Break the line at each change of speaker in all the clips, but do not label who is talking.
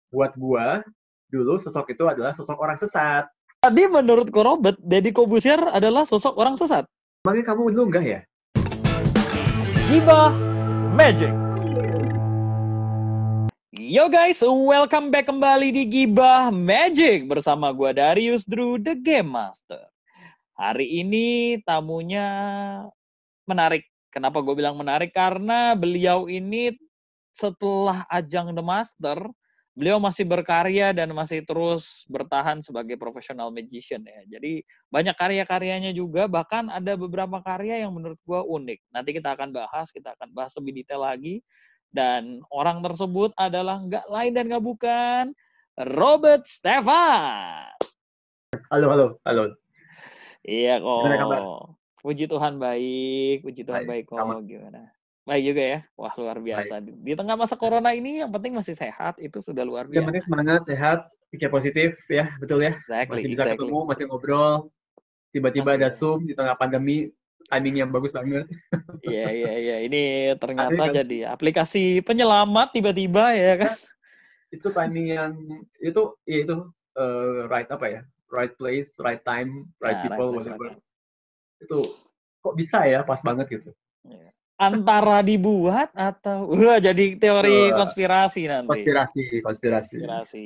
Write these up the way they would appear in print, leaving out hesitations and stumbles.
buat gua, dulu sosok itu adalah sosok orang sesat.
Tadi menurut Ko Robert, Deddy Kobusier adalah sosok orang sesat.
Makanya kamu dulu enggak ya?
Gibah Magic. Yo guys, welcome back kembali di Gibah Magic bersama gua Darius Drew, The Game Master. Hari ini tamunya menarik. Kenapa gue bilang menarik? Karena beliau ini setelah ajang The Master, beliau masih berkarya dan masih terus bertahan sebagai professional magician ya. Jadi banyak karya-karyanya juga, bahkan ada beberapa karya yang menurut gue unik. Nanti kita akan bahas lebih detail lagi. Dan orang tersebut adalah nggak lain dan nggak bukan Robert Stefan.
Halo.
Iya
Gimana kabar?
kok. Puji Tuhan baik
Baik, sama.
kok. Gimana? Baik juga ya? Wah, luar
Baik.
biasa. Di tengah masa corona ini yang penting masih sehat, itu sudah luar
Yang penting
biasa.
semangat, sehat, pikir positif ya, betul ya. Masih bisa
Exactly.
ketemu, masih ngobrol. Tiba-tiba
Masih
ada
ya.
Zoom di tengah pandemi, timing yang bagus banget.
Iya. Ini
Aneh
ternyata
kan?
jadi aplikasi penyelamat tiba-tiba ya kan?
Itu timing yang itu right apa ya? Right place, right time, right
Nah, right
people,
place, right
whatever.
time.
Itu kok bisa ya, pas banget gitu.
Iya. Antara dibuat atau wah jadi teori
Eh,
konspirasi nanti.
konspirasi.
Konspirasi.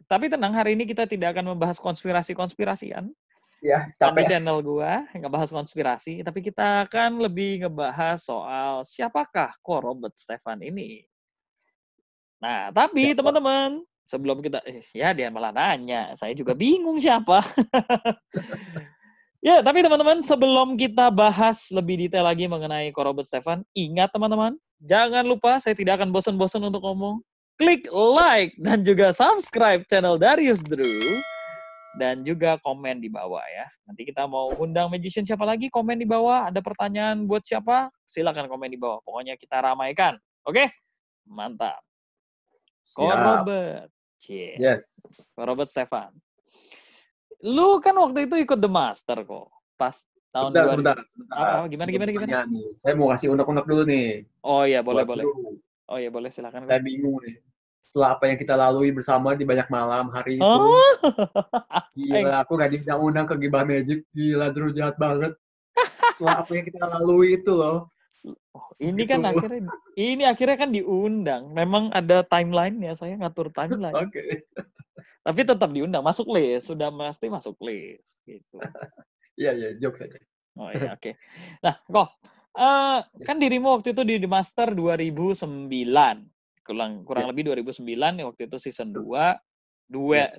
Tapi tenang, hari ini kita tidak akan membahas konspirasi-konspirasian.
Ya,
Bukan di
capek.
channel gua ngebahas konspirasi, tapi kita akan lebih ngebahas soal siapakah Ko Robert Stefan ini. Nah, tapi
Siapa?
teman-teman, sebelum kita ya dia malah nanya, saya juga bingung siapa. Ya, tapi teman-teman, sebelum kita bahas lebih detail lagi mengenai Ko Robert Stefan, ingat teman-teman, jangan lupa saya tidak akan bosan-bosan untuk ngomong. Klik like dan juga subscribe channel Darius Drew. Dan juga komen di bawah ya. Nanti kita mau undang magician siapa lagi, komen di bawah. Ada pertanyaan buat siapa, silakan komen di bawah. Pokoknya kita ramaikan. Oke? Mantap. Ko
Siap.
Robert. Yeah.
Yes.
Ko Robert Stefan. Lu kan waktu itu ikut The Master kok. Pas tahun
Sebentar.
2000. Apa?
Sebelum
Gimana?
tanya nih, saya mau kasih unek-unek dulu nih.
Oh iya, boleh.
Buat dulu.
Oh iya, boleh silakan kok.
Saya bingung nih. Setelah apa yang kita lalui bersama di banyak malam hari itu,
Oh.
gila, aku gak diundang-undang ke Gibah Magic. Gila, Drew jahat banget. Setelah apa yang kita lalui itu loh.
Oh,
Begitu.
ini akhirnya kan diundang. Memang ada timeline ya, saya ngatur timeline.
Oke.
Tapi tetap diundang, masuk list, sudah pasti masuk list gitu.
Iya, jokes aja.
Oh iya, oke. Nah, kok kan dirimu waktu itu di The Master 2009. Kurang lebih 2009 ya, waktu itu season 2
Yes.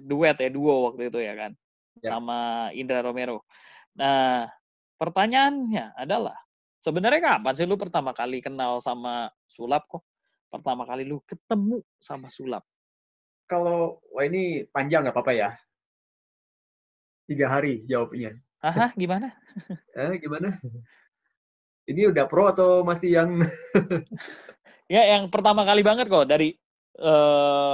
duo waktu itu ya kan.
Ya.
Sama Indra Romero. Nah, pertanyaannya adalah sebenarnya kapan sih lu pertama kali kenal sama sulap kok? Pertama kali lu ketemu sama sulap?
Kalau, wah ini panjang nggak apa-apa ya. 3 hari jawabnya.
Hah, gimana?
Gimana? Ini udah pro atau masih yang...
Ya, yang pertama kali banget kok dari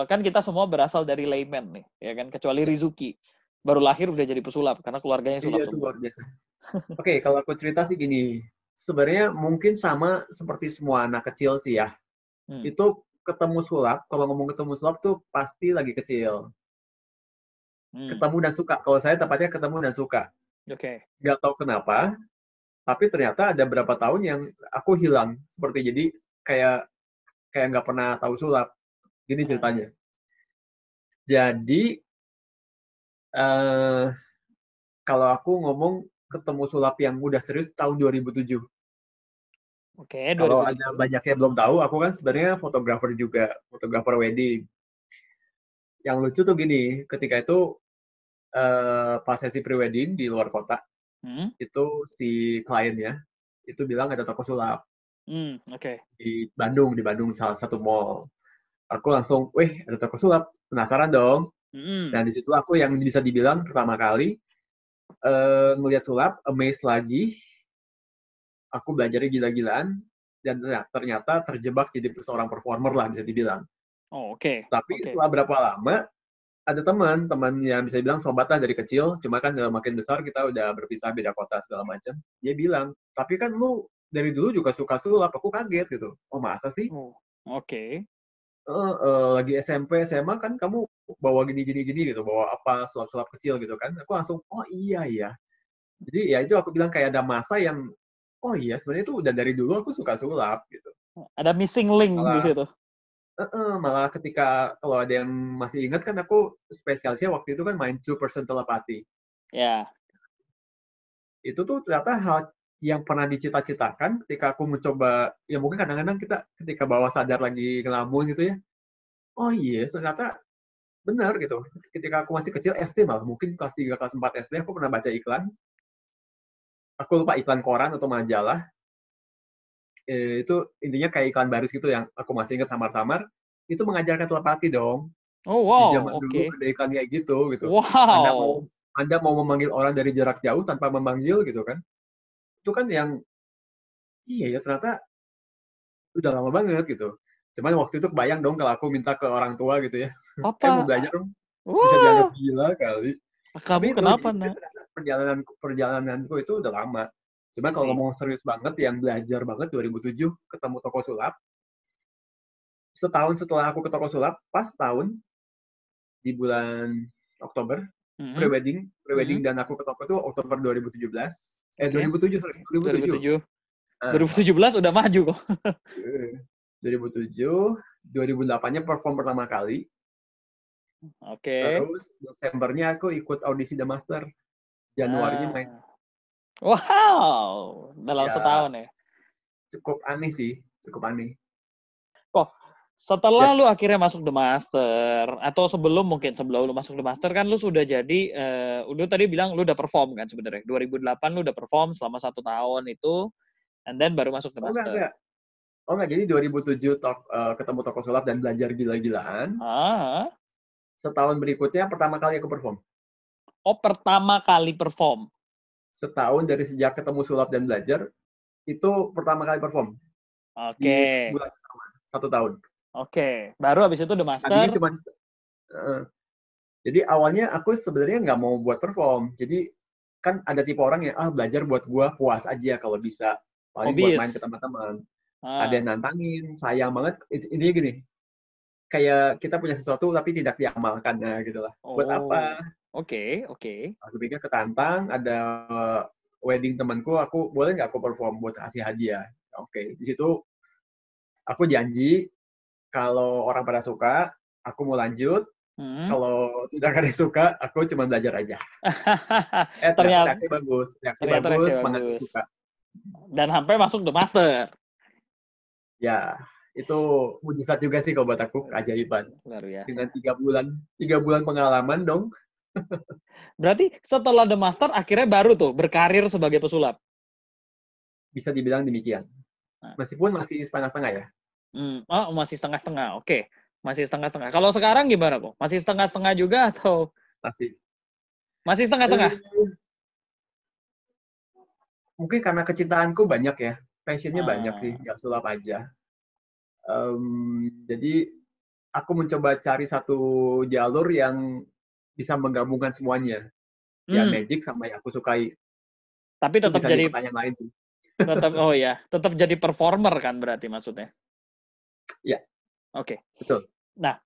kan kita semua berasal dari layman nih, ya kan, kecuali Rizuki. Baru lahir udah jadi pesulap karena keluarganya sulap
Iya, itu
semua.
luar biasa. Oke, kalau aku cerita sih gini. Sebenarnya mungkin sama seperti semua anak kecil sih ya.
Hmm.
Itu ketemu sulap, kalau ngomong ketemu sulap tuh pasti lagi kecil. Ketemu dan suka. Kalau saya tepatnya ketemu dan suka.
Oke.
Nggak tahu kenapa, tapi ternyata ada beberapa tahun yang aku hilang. Seperti jadi kayak nggak pernah tahu sulap. Gini ceritanya. Jadi, kalau aku ngomong ketemu sulap yang udah serius tahun 2007.
Oke,
Kalau ada
2007.
banyak yang belum tahu, aku kan sebenarnya fotografer juga, fotografer wedding. Yang lucu tuh gini, ketika itu pas sesi pre-wedding di luar kota, itu si kliennya itu bilang ada toko sulap
Oke.
di Bandung salah satu mall. Aku langsung, wih ada toko sulap, penasaran dong. Dan di situ aku yang bisa dibilang pertama kali ngelihat sulap, amazed lagi. Aku belajarnya gila-gilaan dan ternyata terjebak jadi seorang performer lah bisa dibilang.
Oh, oke.
Tapi setelah berapa lama ada teman yang bisa bilang sobat lah dari kecil, cuma kan makin besar kita udah berpisah beda kota segala macam. Dia bilang, tapi kan lu dari dulu juga suka sulap, aku kaget gitu. Oh masa sih?
Oh, oke.
lagi SMP, SMA kan kamu bawa gini gitu, bawa apa, sulap-sulap kecil gitu kan. Aku langsung, oh iya ya. Jadi ya itu aku bilang kayak ada masa yang, oh iya sebenarnya itu udah dari dulu aku suka sulap gitu.
Ada missing link di
Malah,
situ.
malah ketika kalau ada yang masih ingat kan aku spesialisnya waktu itu kan main two-person telepati.
Ya.
Itu tuh ternyata hal yang pernah dicita-citakan ketika aku mencoba, ya mungkin kadang-kadang kita ketika bawah sadar lagi ngelamun gitu ya, oh iya ternyata benar gitu. Ketika aku masih kecil SD malah, mungkin kelas 3, kelas 4 SD, aku pernah baca iklan. Aku lupa iklan koran atau majalah. Itu intinya kayak iklan baris gitu yang aku masih ingat samar-samar. Itu mengajarkan telepati dong.
Oh
Di
wow,
zaman dulu
oke.
ada iklan kayak gitu.
Wow.
Anda mau memanggil orang dari jarak jauh tanpa memanggil gitu kan. Itu kan yang, iya ya ternyata udah lama banget gitu. Cuman waktu itu kebayang dong kalau aku minta ke orang tua gitu ya. Mau
Apa?
belajar dong. Bisa dianggap
Wah,
gila kali.
kamu
Tapi itu,
kenapa,
jadi
nak?
ternyata perjalananku itu udah lama. Cuman
I
kalau
see.
ngomong serius banget, yang belajar banget 2007 ketemu toko sulap. Setahun setelah aku ke toko sulap, pas tahun di bulan Oktober,
Mhm,
prewedding
mhm.
dan aku ke toko itu Oktober 2017.
Oke.
2007, sorry, 2007.
2007.
Nah,
2017 udah maju kok.
2007, 2008-nya perform pertama kali.
Oke.
Terus Desembernya aku ikut audisi The Master. Januarinya main.
Ah. Wow, dalam
Ya,
setahun ya.
cukup aneh sih, cukup aneh.
Kok setelah
Ya,
lu akhirnya masuk The Master atau sebelum lu masuk The Master kan lu sudah jadi lu tadi bilang lu udah perform kan sebenarnya 2008 lu udah perform selama 1 tahun itu and then baru masuk The
oh enggak,
Master.
enggak. Oh enggak, jadi 2007 ketemu toko sulap dan belajar gila-gilaan.
Ah,
Setahun berikutnya pertama kali aku perform.
oh pertama kali perform.
Setahun dari sejak ketemu sulap dan belajar, itu pertama kali perform. Di
Oke.
bulan yang sama, 1 tahun.
Oke, baru habis itu The
Tadinya
Master.
cuma, jadi awalnya aku sebenarnya nggak mau buat perform. Jadi kan ada tipe orang yang, belajar buat gua puas aja kalau bisa. Paling buat main ke
Hobbies.
teman-teman. Ada
Ah.
yang nantangin, sayang banget. Intinya gini, kayak kita punya sesuatu tapi tidak diamalkan, nah gitu lah. Buat
Oh.
apa?
Oke, oke.
Aku pikir ketantang, ada wedding temanku, aku boleh nggak aku perform buat kasih hadiah? Oke, di situ aku janji kalau orang pada suka, aku mau lanjut.
Hmm.
Kalau tidak ada yang suka, aku cuma belajar aja. Ternyata
Ternyata
reaksi bagus,
ternyata reaksi
semangatnya
bagus.
suka.
Dan sampai masuk The Master.
Ya, itu mujizat juga sih kalau buat aku, keajaiban.
Luar
Dengan
biasa.
3 bulan pengalaman dong,
Berarti setelah The Master akhirnya baru tuh berkarir sebagai pesulap.
bisa dibilang demikian.
Nah,
Meskipun masih setengah-setengah ya,
oh, masih setengah-setengah. Oke. Masih setengah-setengah. Kalau sekarang gimana kok? Masih setengah-setengah juga atau
masih.
masih setengah-setengah?
Eh, Mungkin karena kecintaanku banyak ya, passionnya banyak sih,
Ah.
nggak sulap aja. Jadi aku mencoba cari satu jalur yang bisa menggabungkan semuanya. Ya
Hmm.
magic sama yang aku sukai.
Tapi
Itu
tetap
bisa jadi
jadi
pertanyaan lain sih.
oh ya, tetap jadi performer kan berarti maksudnya.
Ya,
Oke.
betul.
Nah,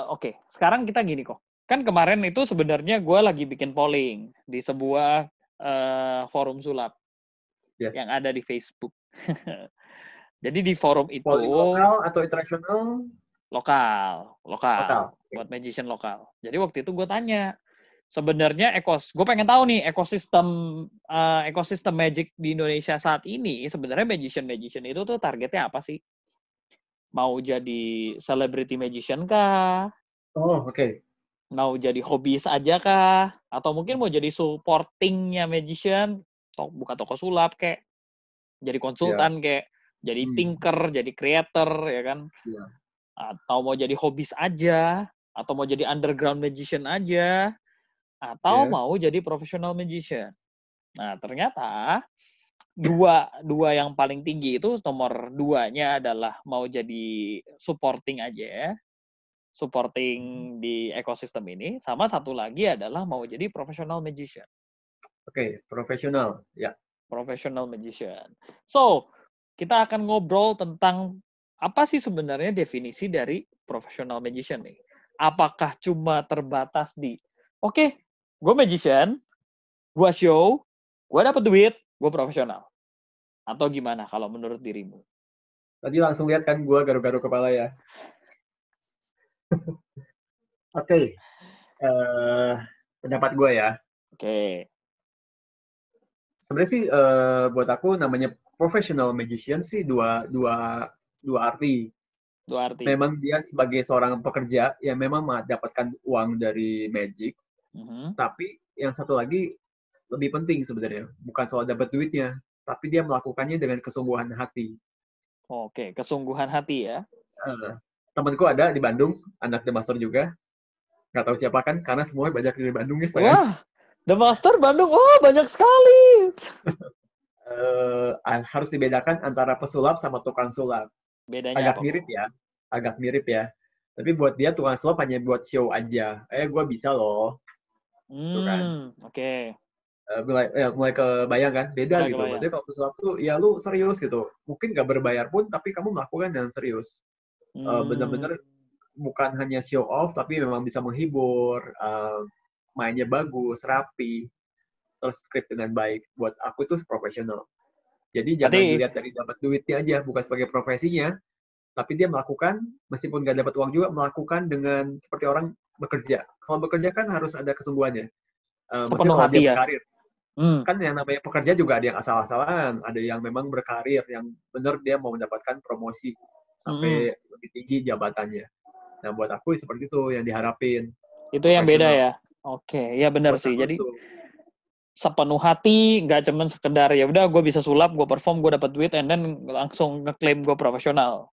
oke. Sekarang kita gini kok. Kan kemarin itu sebenarnya gue lagi bikin polling di sebuah forum sulap
Yes.
yang ada di Facebook. Jadi di forum itu
Polling lokal atau internasional?
lokal,
Lokal. Oke.
buat magician lokal. Jadi waktu itu gue tanya, sebenarnya gue pengen tahu nih ekosistem magic di Indonesia saat ini sebenarnya magician itu tuh targetnya apa sih? Mau jadi celebrity magician kah?
Oh, oke.
Mau jadi hobis aja kah? Atau mungkin mau jadi supportingnya magician, buka toko sulap kayak, jadi
Ya.
konsultan kayak, jadi
Hmm.
thinker, jadi creator ya kan?
Ya.
Atau mau jadi hobis aja, atau mau jadi underground magician aja, atau mau
Yes.
jadi professional magician. Nah, ternyata dua yang paling tinggi itu nomor 2-nya adalah mau jadi supporting aja, supporting di ekosistem ini, sama satu lagi adalah mau jadi professional magician.
Oke, profesional. Ya.
Professional magician. So, kita akan ngobrol tentang apa sih sebenarnya definisi dari professional magician nih? Apakah cuma terbatas di, oke, gue magician, gue show, gue dapet duit, gue profesional? Atau gimana kalau menurut dirimu?
Tadi langsung lihat kan gue garu-garu kepala ya. Oke, pendapat gue ya.
Oke.
Sebenarnya sih buat aku namanya professional magician sih dua arti.
Dua arti.
Memang dia sebagai seorang pekerja yang memang mendapatkan uang dari magic, tapi yang satu lagi lebih penting sebenarnya, bukan soal dapat duitnya, tapi dia melakukannya dengan kesungguhan hati.
Oke, kesungguhan hati ya.
Temanku ada di Bandung, anak The Master juga. Nggak tahu siapa kan, karena semuanya banyak di Bandung nih.
Wah, The Master Bandung, oh banyak sekali.
Harus dibedakan antara pesulap sama tukang sulap.
Bedanya
agak mirip ya, agak mirip ya. Tapi buat dia tukang sulap hanya buat show aja. Gue bisa loh. Tuh kan.
Oke.
Mulai kebayang kan, beda gitu. Maksudnya kalau pesulap tuh, ya lu serius gitu. Mungkin nggak berbayar pun, tapi kamu melakukan dengan serius. Bener-bener bukan hanya show off, tapi memang bisa menghibur, mainnya bagus, rapi, terus script dengan baik. Buat aku itu profesional. Jadi jangan dilihat dari dapat duitnya aja, bukan sebagai profesinya, tapi dia melakukan, meskipun nggak dapat uang juga, melakukan dengan seperti orang bekerja. Kalau bekerja kan harus ada kesungguhannya.
Sepenuh hati ya.
Berkarir. Kan yang namanya pekerja juga ada yang asal-asalan, ada yang memang berkarir, yang benar dia mau mendapatkan promosi sampai lebih tinggi jabatannya. Nah, buat aku seperti itu yang diharapin.
Itu yang beda ya? Oke, ya benar sih. Jadi sepenuh hati, nggak cuman sekedar ya udah gue bisa sulap, gue perform, gue dapat duit, and then langsung ngeklaim gue profesional.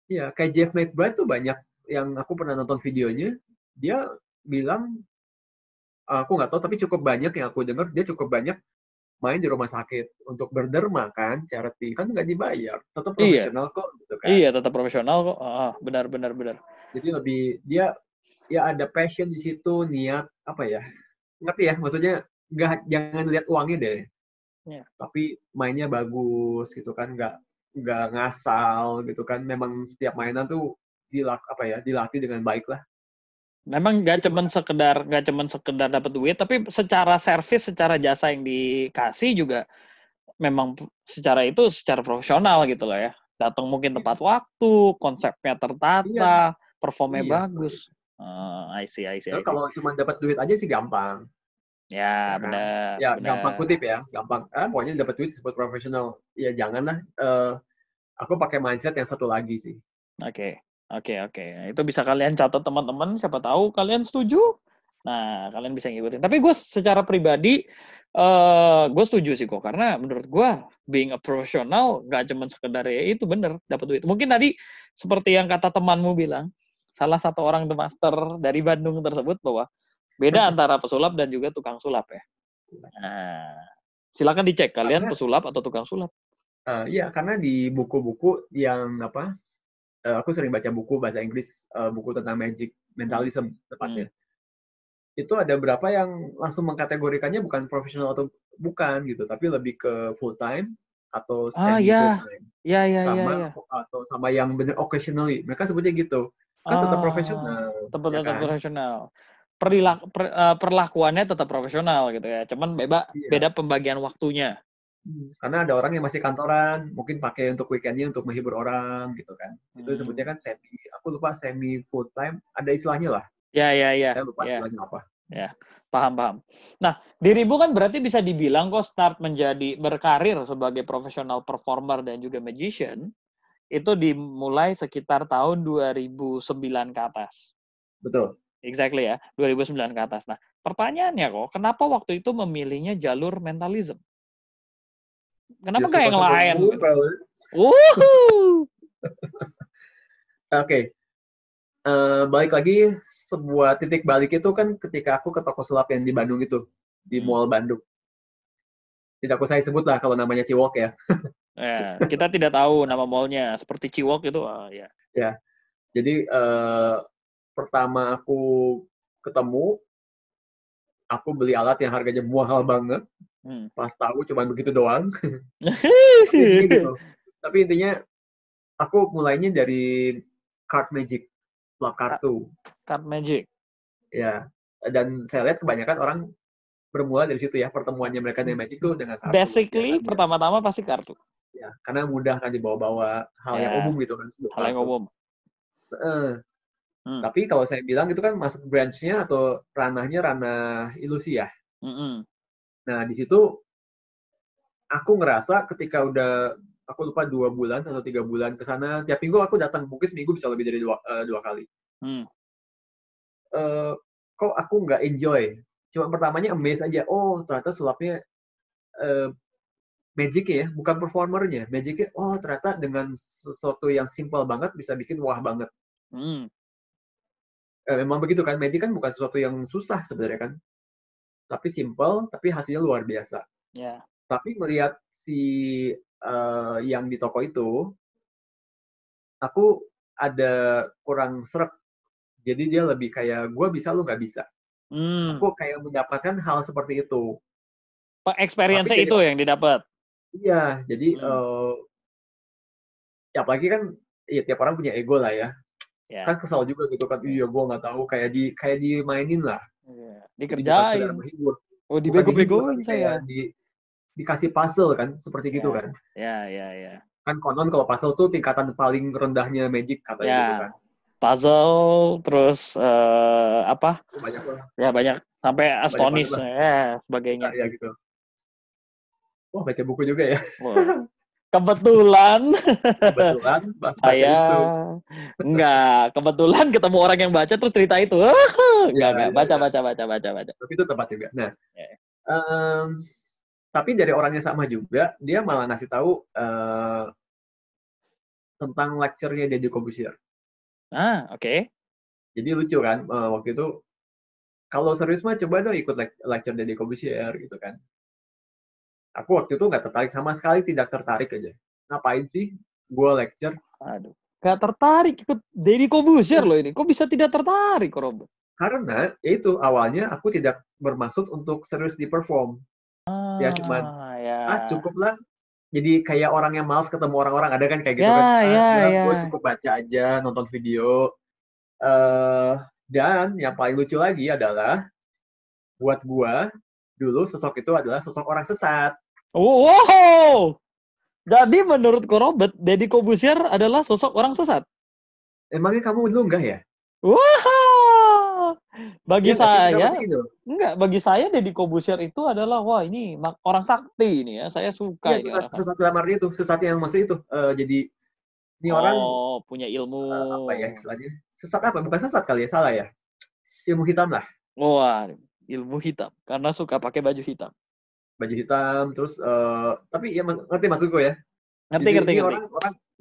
Iya, kayak Jeff McBride tuh banyak yang aku pernah nonton videonya, dia bilang, aku nggak tahu, tapi cukup banyak yang aku dengar, dia cukup banyak main di rumah sakit untuk berderma kan, charity, kan nggak dibayar, tetap profesional kok gitu kan.
Iya, tetap profesional kok. Benar.
Jadi lebih, dia ya ada passion di situ, niat, apa ya, ngerti ya, maksudnya jangan lihat uangnya deh. Yeah. Tapi mainnya bagus gitu kan, nggak ngasal gitu kan, memang setiap mainan tuh dilatih dengan baik lah.
Memang nggak cuman sekedar dapat duit, tapi secara servis, secara jasa yang dikasih juga memang secara profesional gitu lah ya. Datang mungkin tepat waktu, konsepnya tertata, performnya bagus. I see.
Kalau cuma dapat duit aja sih gampang.
Ya, benar.
Ya, benar. Gampang kutip ya, gampang. Pokoknya dapat duit disebut profesional. Ya janganlah. Aku pakai mindset yang satu lagi sih.
Oke. Itu bisa kalian catat teman-teman, siapa tahu kalian setuju. Nah, kalian bisa ngikutin. Tapi gue secara pribadi, gue setuju sih kok. Karena menurut gue, being a professional, gak cuma sekedar ya itu bener, dapat duit. Mungkin tadi, seperti yang kata temanmu bilang, salah satu orang The Master dari Bandung tersebut, bahwa beda antara pesulap dan juga tukang sulap ya. Nah, silakan dicek kalian pesulap atau tukang sulap.
Iya, karena di buku-buku yang aku sering baca buku bahasa Inggris, buku tentang magic, mentalism tepatnya. Itu ada berapa yang langsung mengkategorikannya bukan profesional atau bukan gitu, tapi lebih ke full time atau semi full time. Atau sama yang benar occasionally. Mereka sebutnya gitu. Kan tetap profesional.
Tetap profesional. Perlakuannya tetap profesional gitu ya. Cuman beda pembagian waktunya.
Karena ada orang yang masih kantoran, mungkin pakai untuk weekendnya untuk menghibur orang gitu kan. Itu sebutnya kan aku lupa semi full time, ada istilahnya lah.
Ya.
Saya lupa istilahnya apa.
Ya, paham. Nah, dirimu kan berarti bisa dibilang kok start berkarir sebagai profesional performer dan juga magician, itu dimulai sekitar tahun 2009 ke atas.
Betul.
Exactly ya, 2009 ke atas. Nah, pertanyaannya kok, kenapa waktu itu memilihnya jalur mentalism? Kenapa nggak yang lain?
Oke. Balik lagi, sebuah titik balik itu kan ketika aku ke toko sulap yang di Bandung itu, di Mall Bandung. Tidak usah sebut lah kalau namanya Ciwok ya.
Ya, kita tidak tahu nama mallnya, seperti Ciwok itu, ya.
Ya, jadi pertama aku ketemu, aku beli alat yang harganya mahal banget. Pas tahu cuma begitu doang. Tapi intinya aku mulainya dari card magic, sulap kartu.
Card magic.
Ya, dan saya lihat kebanyakan orang bermula dari situ ya, pertemuannya mereka dengan magic tuh dengan kartu.
Basically, biasanya. Pertama-tama pasti kartu.
Ya, karena mudah kan dibawa-bawa, hal yang umum gitu kan.
Hal yang umum.
Tapi kalau saya bilang itu kan masuk branch-nya atau ranahnya ranah ilusi ya. Nah, di situ aku ngerasa ketika udah, aku lupa 2 bulan atau 3 bulan ke sana, tiap minggu aku datang, mungkin seminggu bisa lebih dari 2 kali. Kok aku nggak enjoy? Cuma pertamanya amazed aja, oh ternyata sulapnya magic ya, bukan performernya. Magicnya, oh ternyata dengan sesuatu yang simple banget bisa bikin wah banget. Memang begitu kan, magic kan bukan sesuatu yang susah sebenarnya kan. Tapi simple, tapi hasilnya luar biasa.
Yeah.
Tapi melihat si yang di toko itu, aku ada kurang sreg. Jadi dia lebih kayak, gue bisa, lu nggak bisa. Aku kayak mendapatkan hal seperti itu.
Experience itu yang didapat.
Iya, jadi ya apalagi kan, ya tiap orang punya ego lah ya. Kan kesal juga gitu kan, iya gue nggak tahu, kayak dimainin lah.
Dikerjain.
Bukan sekedar menghibur.
Oh, dibego-begoin saya.
Dikasih puzzle kan, seperti gitu kan.
Ya.
Kan konon kalau puzzle tuh tingkatan paling rendahnya magic katanya gitu kan.
Puzzle, terus apa?
Banyak lah.
Ya banyak, sampai astonish sebagainya.
Ya gitu. Wah, baca buku juga ya.
Kebetulan
pas baca itu.
Kebetulan ketemu orang yang baca terus cerita itu. Baca.
Tapi itu tepat juga. Nah, tapi dari orangnya sama juga, dia malah ngasih tahu tentang lecture-nya Deddy Corbuzier.
Oke.
Jadi lucu kan, waktu itu, kalau serius mah coba dong ikut lecture Deddy Corbuzier gitu kan. Aku waktu itu nggak tertarik sama sekali, tidak tertarik aja. Ngapain sih gue lecture?
Aduh, nggak tertarik ikut Deddy Corbuzier loh ini. Kok bisa tidak tertarik, Robert?
Karena ya itu awalnya aku tidak bermaksud untuk serius di perform. Ya cuman, cukup lah. Jadi kayak orang yang malas ketemu orang-orang, ada kan kayak gitu kan. Gue cukup baca aja, nonton video. Dan yang paling lucu lagi adalah, buat gue, dulu sosok itu adalah sosok orang sesat.
Wow! Jadi menurut Robert, Deddy Corbuzier adalah sosok orang sesat?
Emangnya kamu dulu enggak ya?
Wah! Bagi saya, bagi saya Deddy Corbuzier itu adalah, wah ini orang sakti ini ya, saya suka.
Iya, sesat dalam arti itu, sesat yang maksud itu. Jadi, ini orang
punya ilmu.
Apa ya istilahnya? Sesat apa? Bukan sesat kali ya, salah ya? Ilmu hitam lah.
Wah, ilmu hitam. Karena suka pakai baju hitam.
Baju hitam, terus tapi ya ngerti maksudku ya.
Ngerti.
Orang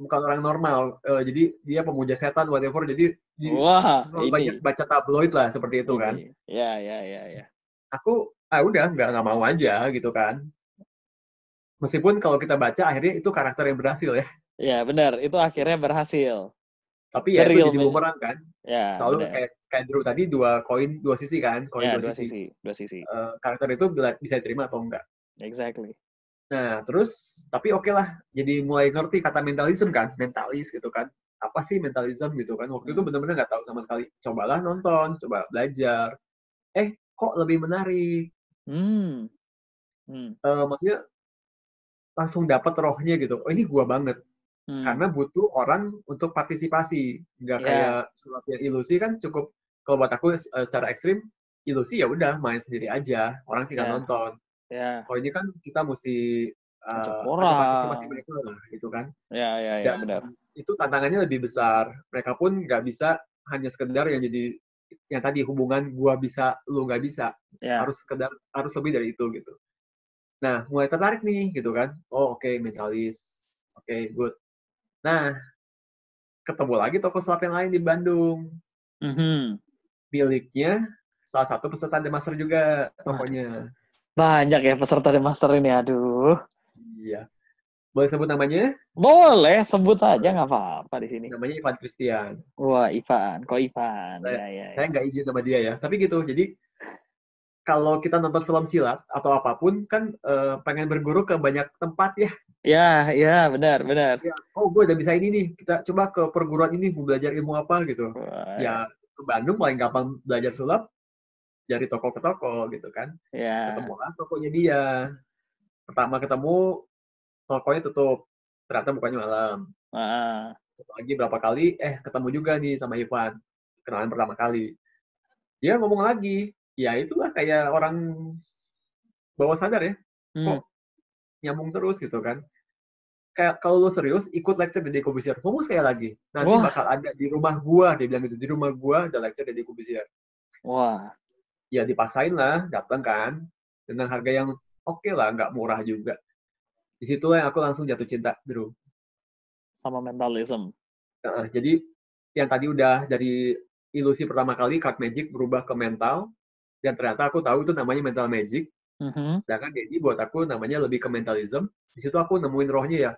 bukan orang normal. Jadi dia pemuja setan whatever. Jadi banyak baca tabloid lah seperti itu kan.
Ya.
Aku udah nggak mau aja gitu kan. Meskipun kalau kita baca akhirnya itu karakter yang berhasil ya.
Ya benar, itu akhirnya berhasil.
Tapi ya itu jadi bumerang kan.
Ya,
selalu kayak Drew tadi, dua sisi kan, dua sisi. Karakter itu bisa diterima atau enggak.
Exactly.
Nah, terus tapi oke lah, jadi mulai ngerti kata mentalism kan, mentalis gitu kan. Apa sih mentalism gitu kan? Waktu itu benar-benar nggak tahu sama sekali. Cobalah nonton, coba belajar. Kok lebih menarik. Maksudnya langsung dapat rohnya gitu. Oh, ini gua banget. Karena butuh orang untuk partisipasi. Nggak kayak sulap yang ilusi kan cukup, kalau buat aku secara ekstrim, ilusi ya udah main sendiri aja. Orang tinggal nonton. Kalau ini kan kita mesti partisipasi mereka lah, gitu kan.
Dan benar.
Itu tantangannya lebih besar. Mereka pun nggak bisa hanya sekedar yang jadi yang tadi hubungan gua bisa, lu nggak bisa. Harus lebih dari itu gitu. Nah, mulai tertarik nih gitu kan. Oh, oke, mentalis. Oke, good. Nah, ketemu lagi toko sulap yang lain di Bandung. Miliknya salah satu peserta The Master juga tokonya.
Banyak ya peserta The Master ini, aduh.
Iya. Boleh sebut namanya?
Boleh, sebut saja, nggak apa-apa di sini.
Namanya Ivan Christian.
Wah, Ivan. Kok Ivan?
Saya nggak izin sama dia ya. Tapi gitu, jadi kalau kita nonton film silat atau apapun kan pengen berguru ke banyak tempat ya.
Ya, benar.
Ya, oh gue udah bisa ini nih, kita coba ke perguruan ini mau belajar ilmu apa gitu.
Wah,
Ya ke Bandung paling gampang belajar sulap dari toko ke toko gitu kan.
ya.
Ketemulah tokonya dia. Pertama ketemu tokonya tutup, ternyata bukannya malam.
Ah.
Lagi berapa kali, ketemu juga nih sama Ivan, kenalan pertama kali. Dia ngomong lagi, ya itulah kayak orang bawah sadar ya, kok nyambung terus gitu kan. Kayak kalau lu serius, ikut lecture Deddy Corbuzier. Ngomong sekali lagi, nanti
Wah.
bakal ada di rumah gua, dia bilang gitu, di rumah gua ada lecture Deddy Corbuzier.
Wah.
Ya dipaksain lah, datang kan, dengan harga yang oke lah, nggak murah juga. Di situ yang aku langsung jatuh cinta, Drew.
Sama mentalism.
Jadi yang tadi udah dari ilusi pertama kali card magic berubah ke mental, dan ternyata aku tahu itu namanya mental magic. Sedangkan Dedi buat aku namanya lebih ke mentalism. Di situ aku nemuin rohnya ya.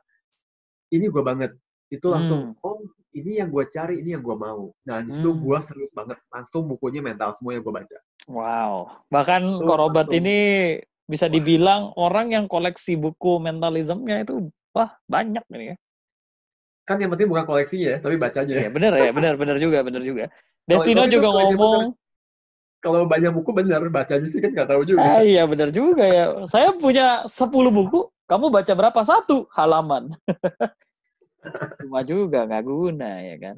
Ini gue banget. Itu langsung, oh ini yang gue cari, ini yang gue mau. Nah di situ gue serius banget. Langsung bukunya mental semua yang gue baca.
Wow. Bahkan
Itu
Korobat
langsung,
ini bisa dibilang orang yang koleksi buku mentalismnya itu banyak nih ya.
Kan yang penting bukan koleksinya ya, tapi bacanya.
Iya, bener juga. Destino
Kalau itu
juga
kan
ngomong.
Kalau banyak buku bener, bacanya sih kan nggak tahu juga.
Iya, bener juga ya. Saya punya 10 buku, kamu baca berapa? 1 halaman. Cuma juga, nggak guna ya kan.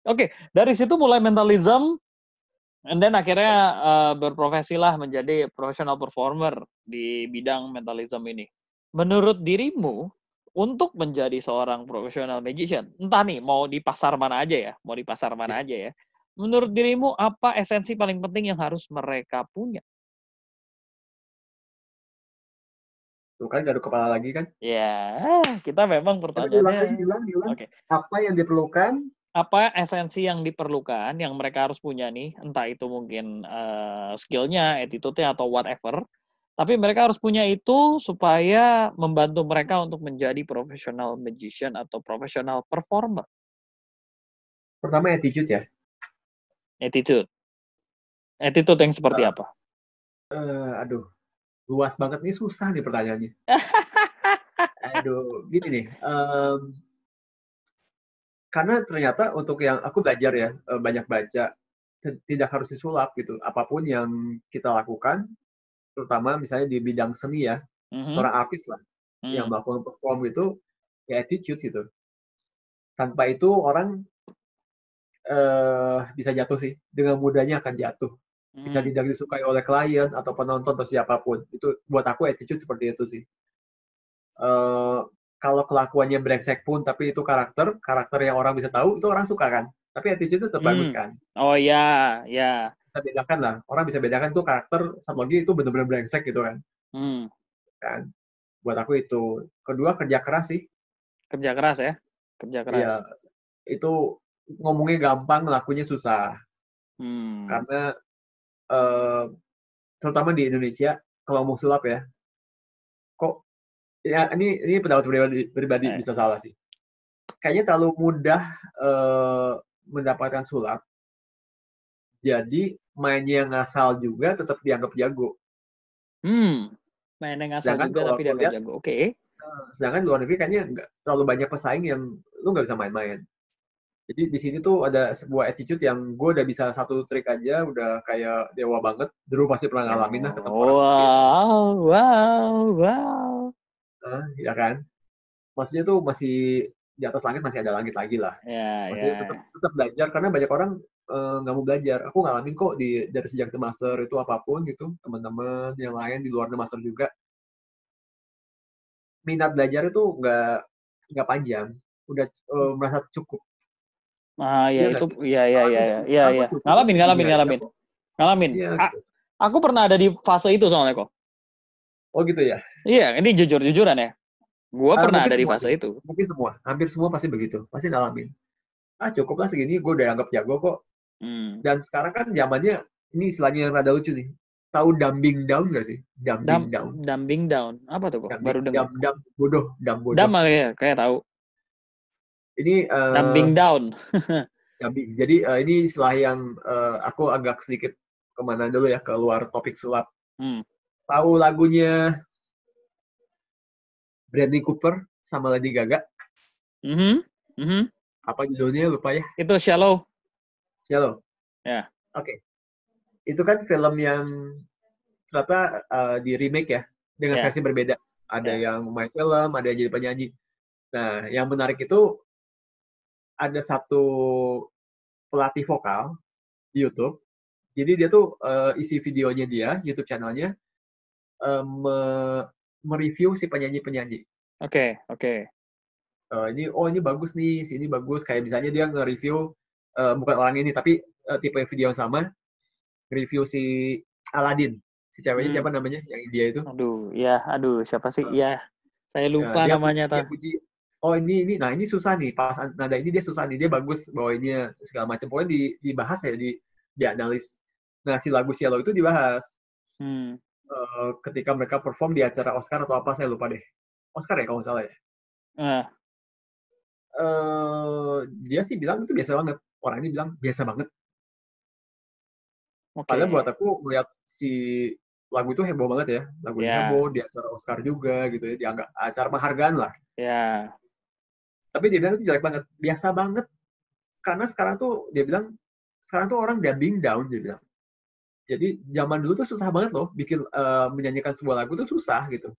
Oke, dari situ mulai mentalism, and then akhirnya berprofesilah menjadi professional performer di bidang mentalism ini. Menurut dirimu, untuk menjadi seorang professional magician, entah nih mau di pasar mana aja ya, menurut dirimu apa esensi paling penting yang harus mereka punya?
Tuh kan gaduh kepala lagi kan.
Ya, kita memang
Tapi diulang
pertanyaannya.
lagi, diulang.
Oke.
Apa yang diperlukan?
Apa esensi yang diperlukan yang mereka harus punya nih, entah itu mungkin skill-nya, attitude-nya, atau whatever. Tapi mereka harus punya itu supaya membantu mereka untuk menjadi professional magician atau professional performer.
Pertama attitude ya.
Attitude. Attitude yang seperti apa?
Aduh, luas banget nih, susah nih pertanyaannya. Aduh, gini nih. Karena ternyata untuk yang aku belajar ya, banyak baca, tidak harus disulap gitu. Apapun yang kita lakukan, terutama misalnya di bidang seni ya, seorang artis lah, yang melakukan perform itu, ya attitude gitu. Tanpa itu orang bisa jatuh sih, dengan mudahnya akan jatuh. Bisa tidak disukai oleh klien atau penonton atau siapapun. Itu buat aku attitude seperti itu sih. Kalau kelakuannya brengsek pun, tapi itu karakter yang orang bisa tahu, itu orang suka kan. Tapi attitude itu tetap bagus kan.
Oh ya.
Bisa bedakan lah. Orang bisa bedakan tuh karakter, satu lagi itu benar-benar brengsek gitu kan. Kan. Buat aku itu. Kedua, kerja keras sih.
Kerja keras ya. Kerja keras.
Iya. Itu ngomongnya gampang, ngelakunya susah. Karena terutama di Indonesia, kalau ngomong sulap ya, kok ya ini pendapat pribadi bisa salah sih. Kayaknya terlalu mudah mendapatkan sulap. Jadi mainnya ngasal juga tetap dianggap jago.
Mainnya ngasal juga tapi dianggap jago. Oke.
Sedangkan di luar negeri kayaknya nggak terlalu banyak pesaing yang lu nggak bisa main-main. Jadi di sini tuh ada sebuah attitude yang gue udah bisa satu trik aja, udah kayak dewa banget. Drew pasti pernah ngalamin lah ketemu orang seperti itu.
Wow.
Ya kan? Maksudnya tuh masih di atas langit masih ada langit lagi lah. Maksudnya tetap belajar karena banyak orang nggak mau belajar. Aku ngalamin kok dari sejak The Master itu apapun gitu, teman-teman yang lain di luar The Master juga. Minat belajar itu nggak panjang, udah merasa cukup.
Ya itu, iya. Ngalamin.
Iya, gitu.
Aku pernah ada di fase itu soalnya kok.
Oh gitu ya?
Iya, ini jujur-jujuran ya. Gua pernah ada di fase itu.
Mungkin hampir semua pasti begitu, pasti ngalamin. Cukup lah segini, gue udah anggap jago kok. Dan sekarang kan zamannya, ini istilahnya yang rada lucu nih. Tahu dumbing down nggak sih?
Dumbing down, apa tuh kok? Baru dengar.
Bodoh.
Dam kayak tahu.
Ini
dumbing down.
Jadi ini istilah yang aku agak sedikit kemana dulu ya, keluar topik sulap. Tahu lagunya Bradley Cooper sama Lady Gaga? Apa judulnya, lupa ya.
Itu Shallow.
Shallow?
Ya.
Oke. Itu kan film yang ternyata di remake ya, dengan versi berbeda. Ada yang main film, ada yang jadi penyanyi. Nah, yang menarik itu ada satu pelatih vokal di YouTube. Jadi dia tuh isi videonya dia, YouTube channelnya, mereview si penyanyi-penyanyi.
Oke.
Ini bagus nih, sini bagus. Kayak misalnya dia nge-review, bukan orang ini, tapi tipe video yang sama, review si Aladdin. Si ceweknya siapa namanya, yang India itu?
Siapa sih? Saya lupa namanya.
Dia puji, nah ini susah nih, pas nada ini dia susah nih, dia bagus bawainnya, segala macam. Pokoknya dibahas ya, dianalis. Nah, si lagu Shallow itu dibahas. Ketika mereka perform di acara Oscar atau apa, saya lupa deh. Oscar ya kalau nggak salah ya. Dia sih bilang itu biasa banget. Orang ini bilang biasa banget. Padahal buat aku melihat si lagu itu heboh banget ya. Lagunya heboh, di acara Oscar juga gitu ya. Dianggap acara penghargaan lah. Tapi dia bilang itu jelek banget. Biasa banget. Karena sekarang tuh, dia bilang, sekarang tuh orang dubbing down, dia bilang. Jadi zaman dulu tuh susah banget loh bikin menyanyikan sebuah lagu tuh susah gitu.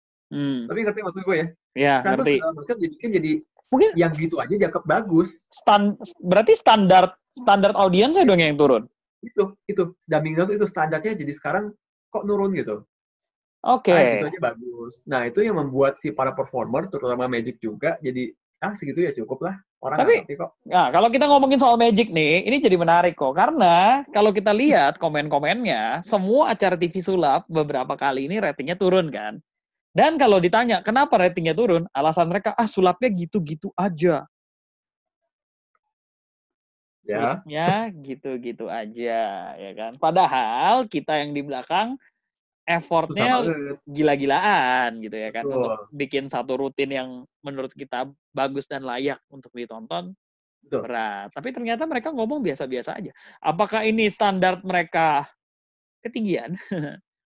Tapi ngerti maksud gue ya? Sekarang
ngerti.
tuh segala macam dibikin jadi
mungkin
yang gitu aja dianggap bagus.
Berarti standar audiensnya dong yang turun.
Itu dubbing down itu standarnya, jadi sekarang kok nurun gitu.
Oke.
Gitu aja bagus. Nah, itu yang membuat si para performer, terutama Magic juga, jadi segitu ya cukup lah. Orang nggak ngerti kok.
Nah, kalau kita ngomongin soal Magic nih, ini jadi menarik kok. Karena kalau kita lihat komen-komennya, semua acara TV sulap beberapa kali ini ratingnya turun kan. Dan kalau ditanya kenapa ratingnya turun, alasan mereka, sulapnya gitu-gitu aja. Sulapnya gitu-gitu aja, ya kan. Padahal kita yang di belakang, effortnya gila-gilaan gitu ya kan. Untuk bikin satu rutin yang menurut kita bagus dan layak untuk ditonton. Berat. Tapi ternyata mereka ngomong biasa-biasa aja. Apakah ini standar mereka ketinggian?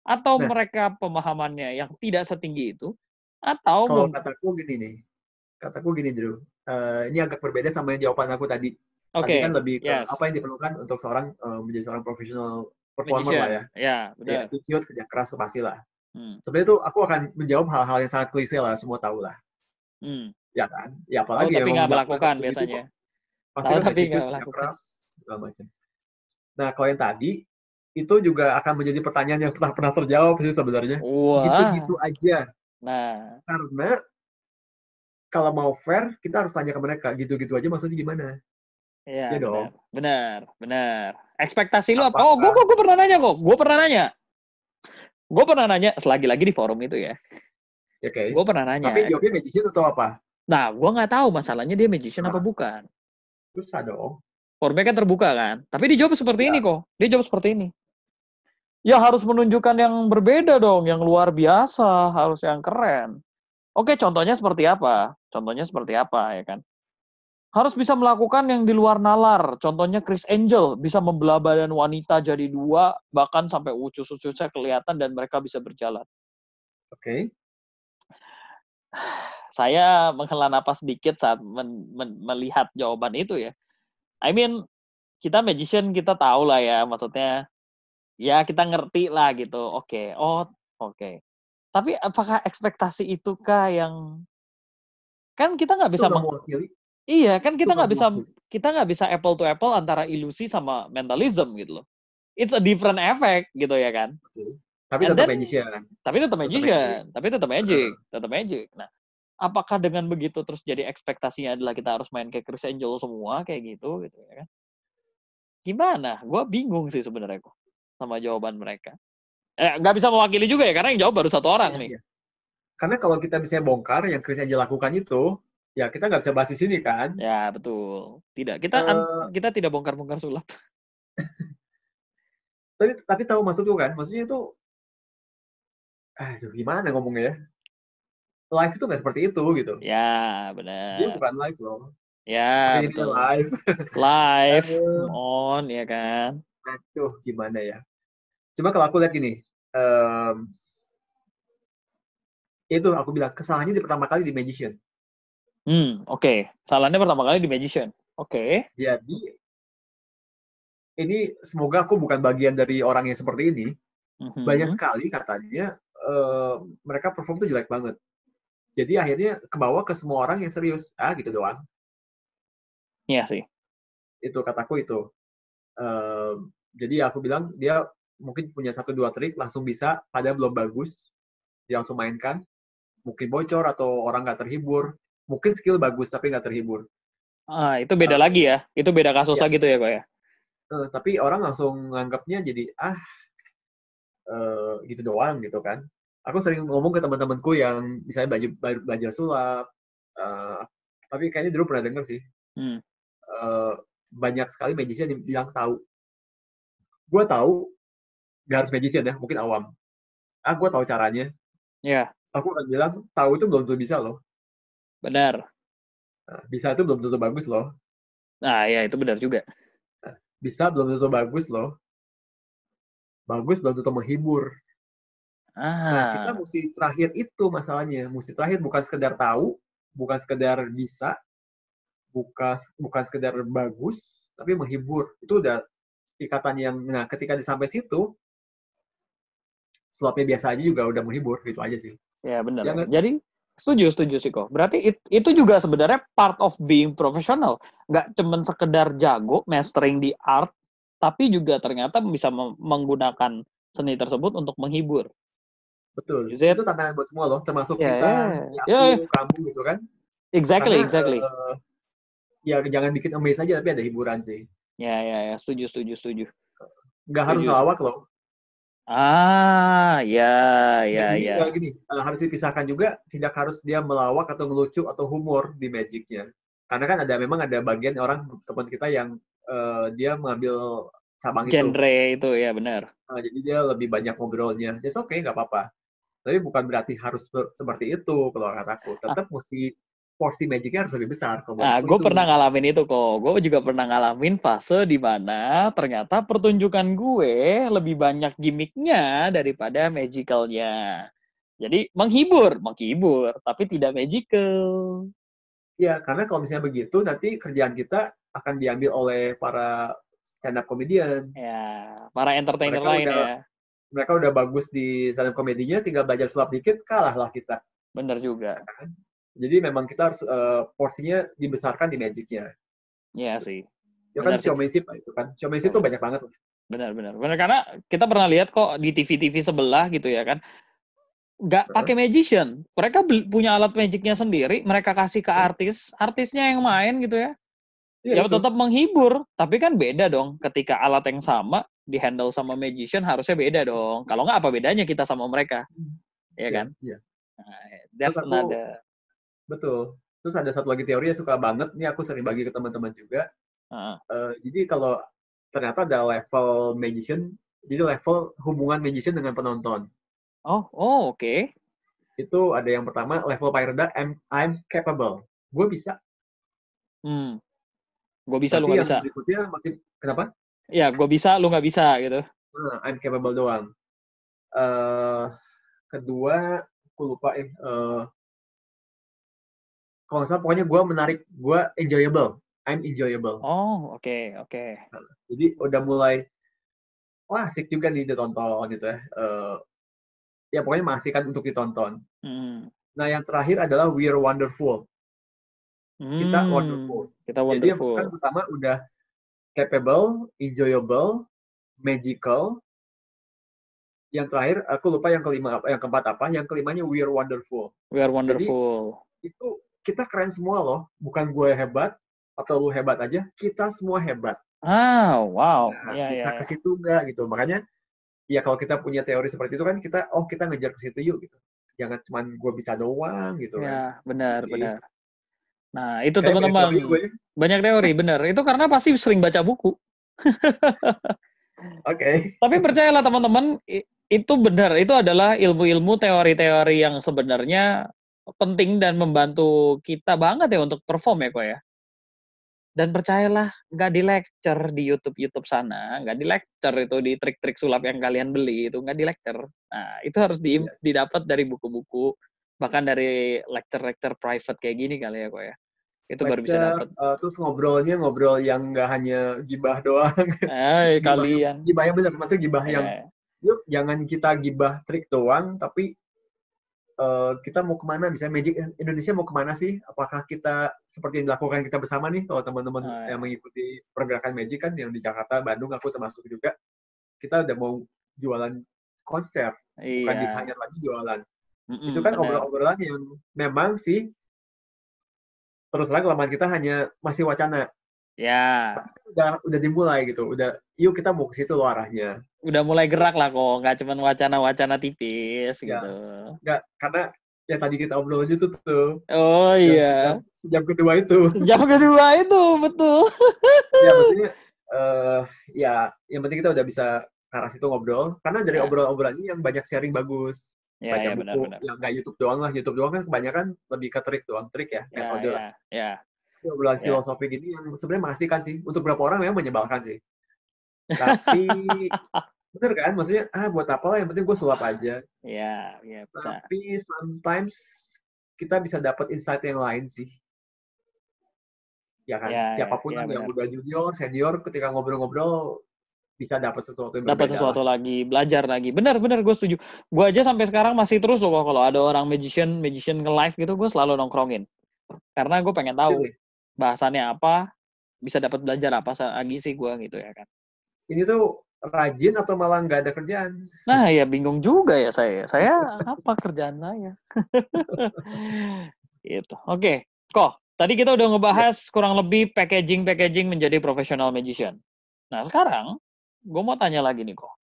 Atau mereka pemahamannya yang tidak setinggi itu? Atau
kalau kataku gini Drew. Ini agak berbeda sama yang jawaban aku tadi. Tadi kan lebih ke apa yang diperlukan untuk seorang menjadi seorang profesional performer lah ya.
Ya, benar.
Attitude, kerja keras pasti lah. Sebenarnya itu aku akan menjawab hal-hal yang sangat klise lah, semua tahu lah. Ya kan? Ya apalagi
tapi nggak melakukan biasanya.
Pasti kan attitude, kerja keras, segala macam. Nah, kalau yang tadi, itu juga akan menjadi pertanyaan yang pernah terjawab sih sebenarnya. Gitu-gitu aja.
Nah.
Karena kalau mau fair, kita harus tanya ke mereka, gitu-gitu aja maksudnya gimana?
Iya dong. Benar. Ekspektasi lu apa? Gue pernah nanya kok. Gue pernah nanya selagi-lagi di forum itu ya.
Oke.
Gue pernah nanya.
Tapi jawabnya magician atau apa?
Nah, gue nggak tahu masalahnya dia magician apa bukan.
Susah dong.
Forumnya kan terbuka kan. Tapi dia jawab seperti ini kok. Dia jawab seperti ini. Ya harus menunjukkan yang berbeda dong, yang luar biasa, harus yang keren. Oke, contohnya seperti apa? Ya kan? Harus bisa melakukan yang di luar nalar. Contohnya Chris Angel bisa membelah badan wanita jadi dua, bahkan sampai ucus-ucusnya kelihatan dan mereka bisa berjalan.
Oke.
Saya menghela napas sedikit saat melihat jawaban itu ya. I mean, kita magician, kita tahu lah ya, maksudnya ya kita ngerti lah gitu. Oke. Tapi apakah ekspektasi itu yang kan kita nggak bisa Iya, kan kita nggak bisa apple to apple antara ilusi sama mentalism gitu loh. It's a different effect gitu ya kan.
Tapi tetap magician.
Tapi tetap magic. Nah, apakah dengan begitu terus jadi ekspektasinya adalah kita harus main kayak Chris Angel semua kayak gitu ya kan? Gimana? Gue bingung sih sebenarnya kok sama jawaban mereka. Nggak bisa mewakili juga ya karena yang jawab baru satu orang nih.
Iya. Karena kalau kita bisa bongkar yang Chris Angel lakukan itu, ya kita nggak bisa bahas di sini kan?
Ya betul. Tidak. Kita tidak bongkar-bongkar sulap.
Tapi tahu maksudku kan? Maksudnya itu, gimana ngomongnya ya? Live itu nggak seperti itu gitu.
Ya benar.
Dia bukan live loh.
Ya
tapi
betul.
Live.
Live, on ya kan.
Aduh, gimana ya? Cuma kalau aku lihat gini, itu aku bilang kesalahannya di pertama kali di Magician.
Oke. Salahnya pertama kali di Magician. Oke.
Jadi ini semoga aku bukan bagian dari orang yang seperti ini. Banyak sekali katanya mereka perform tuh jelek banget. Jadi akhirnya kebawa ke semua orang yang serius. Gitu doang.
Iya sih.
Itu kataku itu. Jadi aku bilang dia mungkin punya 1-2 trik langsung bisa, padahal belum bagus. Dia langsung mainkan. Mungkin bocor atau orang nggak terhibur. Mungkin skill bagus tapi nggak terhibur.
Itu beda lagi ya. Itu beda kasus lagi tuh ya kok ya.
Tapi orang langsung nganggapnya jadi gitu doang gitu kan. Aku sering ngomong ke teman-temanku yang misalnya belajar sulap, tapi kayaknya dulu pernah denger sih. Banyak sekali magician yang bilang tahu. Gue tahu, gak harus magician ya, mungkin awam. Gue tahu caranya.
Iya.
Aku akan bilang, tahu itu belum tentu bisa loh.
Benar.
Bisa itu belum tentu bagus loh.
Nah, ya itu benar juga.
Bisa belum tentu bagus loh. Bagus belum tentu menghibur. Nah, kita mesti terakhir itu masalahnya. Mesti terakhir bukan sekedar tahu, bukan sekedar bisa, bukan sekedar bagus, tapi menghibur. Itu udah ikatan yang, nah ketika sampai situ, sulapnya biasa aja juga udah menghibur, gitu aja sih.
Ya benar. Ya, jadi setuju sih kok. Berarti itu juga sebenarnya part of being professional. Nggak cuman sekedar jago, mastering di art, tapi juga ternyata bisa menggunakan seni tersebut untuk menghibur.
Betul. Itu tantangan buat semua loh, termasuk kita, aku, kamu gitu kan.
Exactly.
Ya jangan bikin amaze aja, tapi ada hiburan sih.
Ya, setuju.
Nggak harus ngelawak loh.
Ya.
Gini, harus dipisahkan juga, tidak harus dia melawak atau ngelucu atau humor di Magic-nya. Karena kan memang ada bagian orang, teman kita yang dia mengambil cabang
genre itu, ya benar.
Jadi dia lebih banyak ngobrolnya. It's okay, nggak apa-apa. Tapi bukan berarti harus seperti itu kalau kataku. Tetap mesti porsi Magic-nya harus lebih besar.
Gue pernah ngalamin itu kok. Gue juga pernah ngalamin fase di mana ternyata pertunjukan gue lebih banyak gimmicknya daripada magicalnya. Jadi menghibur, tapi tidak magical.
Ya, karena kalau misalnya begitu, nanti kerjaan kita akan diambil oleh para stand-up comedian.
Ya, para entertainer lain ya.
Mereka udah bagus di stand-up komedinya, tinggal belajar sulap dikit, kalah lah kita.
Benar juga.
Jadi memang kita harus porsinya dibesarkan di Magic-nya.
Iya sih.
Ya kan showmanship itu kan. Showmanship itu banyak banget.
Benar. Karena kita pernah lihat kok di TV-TV sebelah gitu ya kan. Nggak pakai magician. Mereka punya alat magicnya sendiri, mereka kasih ke artisnya yang main gitu ya. Ya tetap menghibur, tapi kan beda dong ketika alat yang sama dihandle sama magician harusnya beda dong. Kalau nggak apa bedanya kita sama mereka. Ya kan?
Iya.
That's another.
Betul. Terus ada satu lagi teori yang suka banget, ini aku sering bagi ke teman-teman juga. Jadi kalau ternyata ada level magician, jadi level hubungan magician dengan penonton.
Oh, oke.
Itu ada yang pertama, level paling rendah, I'm capable. Gue bisa.
Gue bisa, lu nggak bisa.
Nanti yang berikutnya makin, kenapa?
Ya, gue bisa, lu nggak bisa gitu.
I'm capable doang. Kedua, aku lupa kalau nggak salah, pokoknya gue menarik, gue enjoyable. I'm enjoyable.
Oh, oke.
Jadi udah mulai, wah asik juga nih ditonton gitu ya. Ya pokoknya mengasihkan untuk ditonton. Nah yang terakhir adalah we're wonderful. Kita wonderful. Jadi yang kan pertama udah capable, enjoyable, magical. Yang terakhir aku lupa yang keempat apa. Yang kelimanya we're wonderful.
Jadi
itu kita keren semua loh. Bukan gue hebat atau lu hebat aja. Kita semua hebat.
Wow.
Nah, bisa ke situ nggak gitu. Makanya ya kalau kita punya teori seperti itu kan kita ngejar ke situ yuk gitu. Jangan cuma gue bisa doang gitu kan.
Ya, benar. Nah, itu teman-teman. Banyak teori, benar. Itu karena pasti sering baca buku.
Oke.
Tapi percayalah teman-teman, itu benar. Itu adalah ilmu-ilmu teori-teori yang sebenarnya penting dan membantu kita banget ya untuk perform ya kok ya. Dan percayalah, nggak di lecture di YouTube sana, nggak di lecture itu di trik-trik sulap yang kalian beli itu nggak di lecture. Nah, itu harus
Iya.
didapat dari buku-buku, bahkan dari lecture-lecture private kayak gini kali ya kok ya. Itu baru bisa
Lecture,
dapat.
terus ngobrol yang nggak hanya gibah doang.
Kalian.
Gibah yang benar, maksudnya gibah yang,
Ya,
yuk jangan kita gibah trik doang, tapi kita mau kemana, misalnya Magic Indonesia mau kemana sih? Apakah kita seperti yang dilakukan kita bersama nih, kalau teman-teman yang mengikuti pergerakan Magic kan, yang di Jakarta, Bandung, aku termasuk juga, kita udah mau jualan konser, bukan hanya lagi jualan. Itu kan
benar.
obrolan-obrolan yang memang sih, terus terang kelemahan kita hanya masih wacana.
Ya.
Udah dimulai gitu, yuk kita mau ke situ loh arahnya.
Udah mulai gerak lah kok, nggak cuma wacana-wacana tipis
Ya,
gitu.
nggak, karena yang tadi kita obrol aja tuh.
Oh iya.
Sejam kedua itu.
Sejam kedua itu, betul.
Ya, maksudnya, ya, yang penting kita udah bisa ke arah situ ngobrol. Karena dari obrolan-obrolannya yang banyak sharing bagus. Baca buku,
benar.
yang nggak YouTube doang lah. YouTube doang kan kebanyakan lebih ke trik doang. Trik ya, metode lah. Itu obrolan filosofi gini yang sebenarnya mengasihkan sih. Untuk beberapa orang memang menyebalkan sih. Tapi, bener kan? Maksudnya, buat apa lah, yang penting gue sulap aja.
Iya,
Tapi sometimes kita bisa dapat insight yang lain sih. Ya kan, siapapun yang udah junior, senior, ketika ngobrol-ngobrol bisa dapat sesuatu yang berbeda.
Dapat sesuatu lagi, belajar lagi. Benar, gue setuju. Gue aja sampai sekarang masih terus loh kalau ada orang magician nge-live gitu, gue selalu nongkrongin. Karena gue pengen tahu bahasannya apa, bisa dapat belajar apa lagi sih gue gitu ya kan.
Ini tuh rajin atau malah nggak ada kerjaan?
Nah ya bingung juga ya saya. Saya apa kerjaan saya? Gitu. Oke, kok. Tadi kita udah ngebahas kurang lebih packaging menjadi professional magician. Nah sekarang, gue mau tanya lagi nih kok.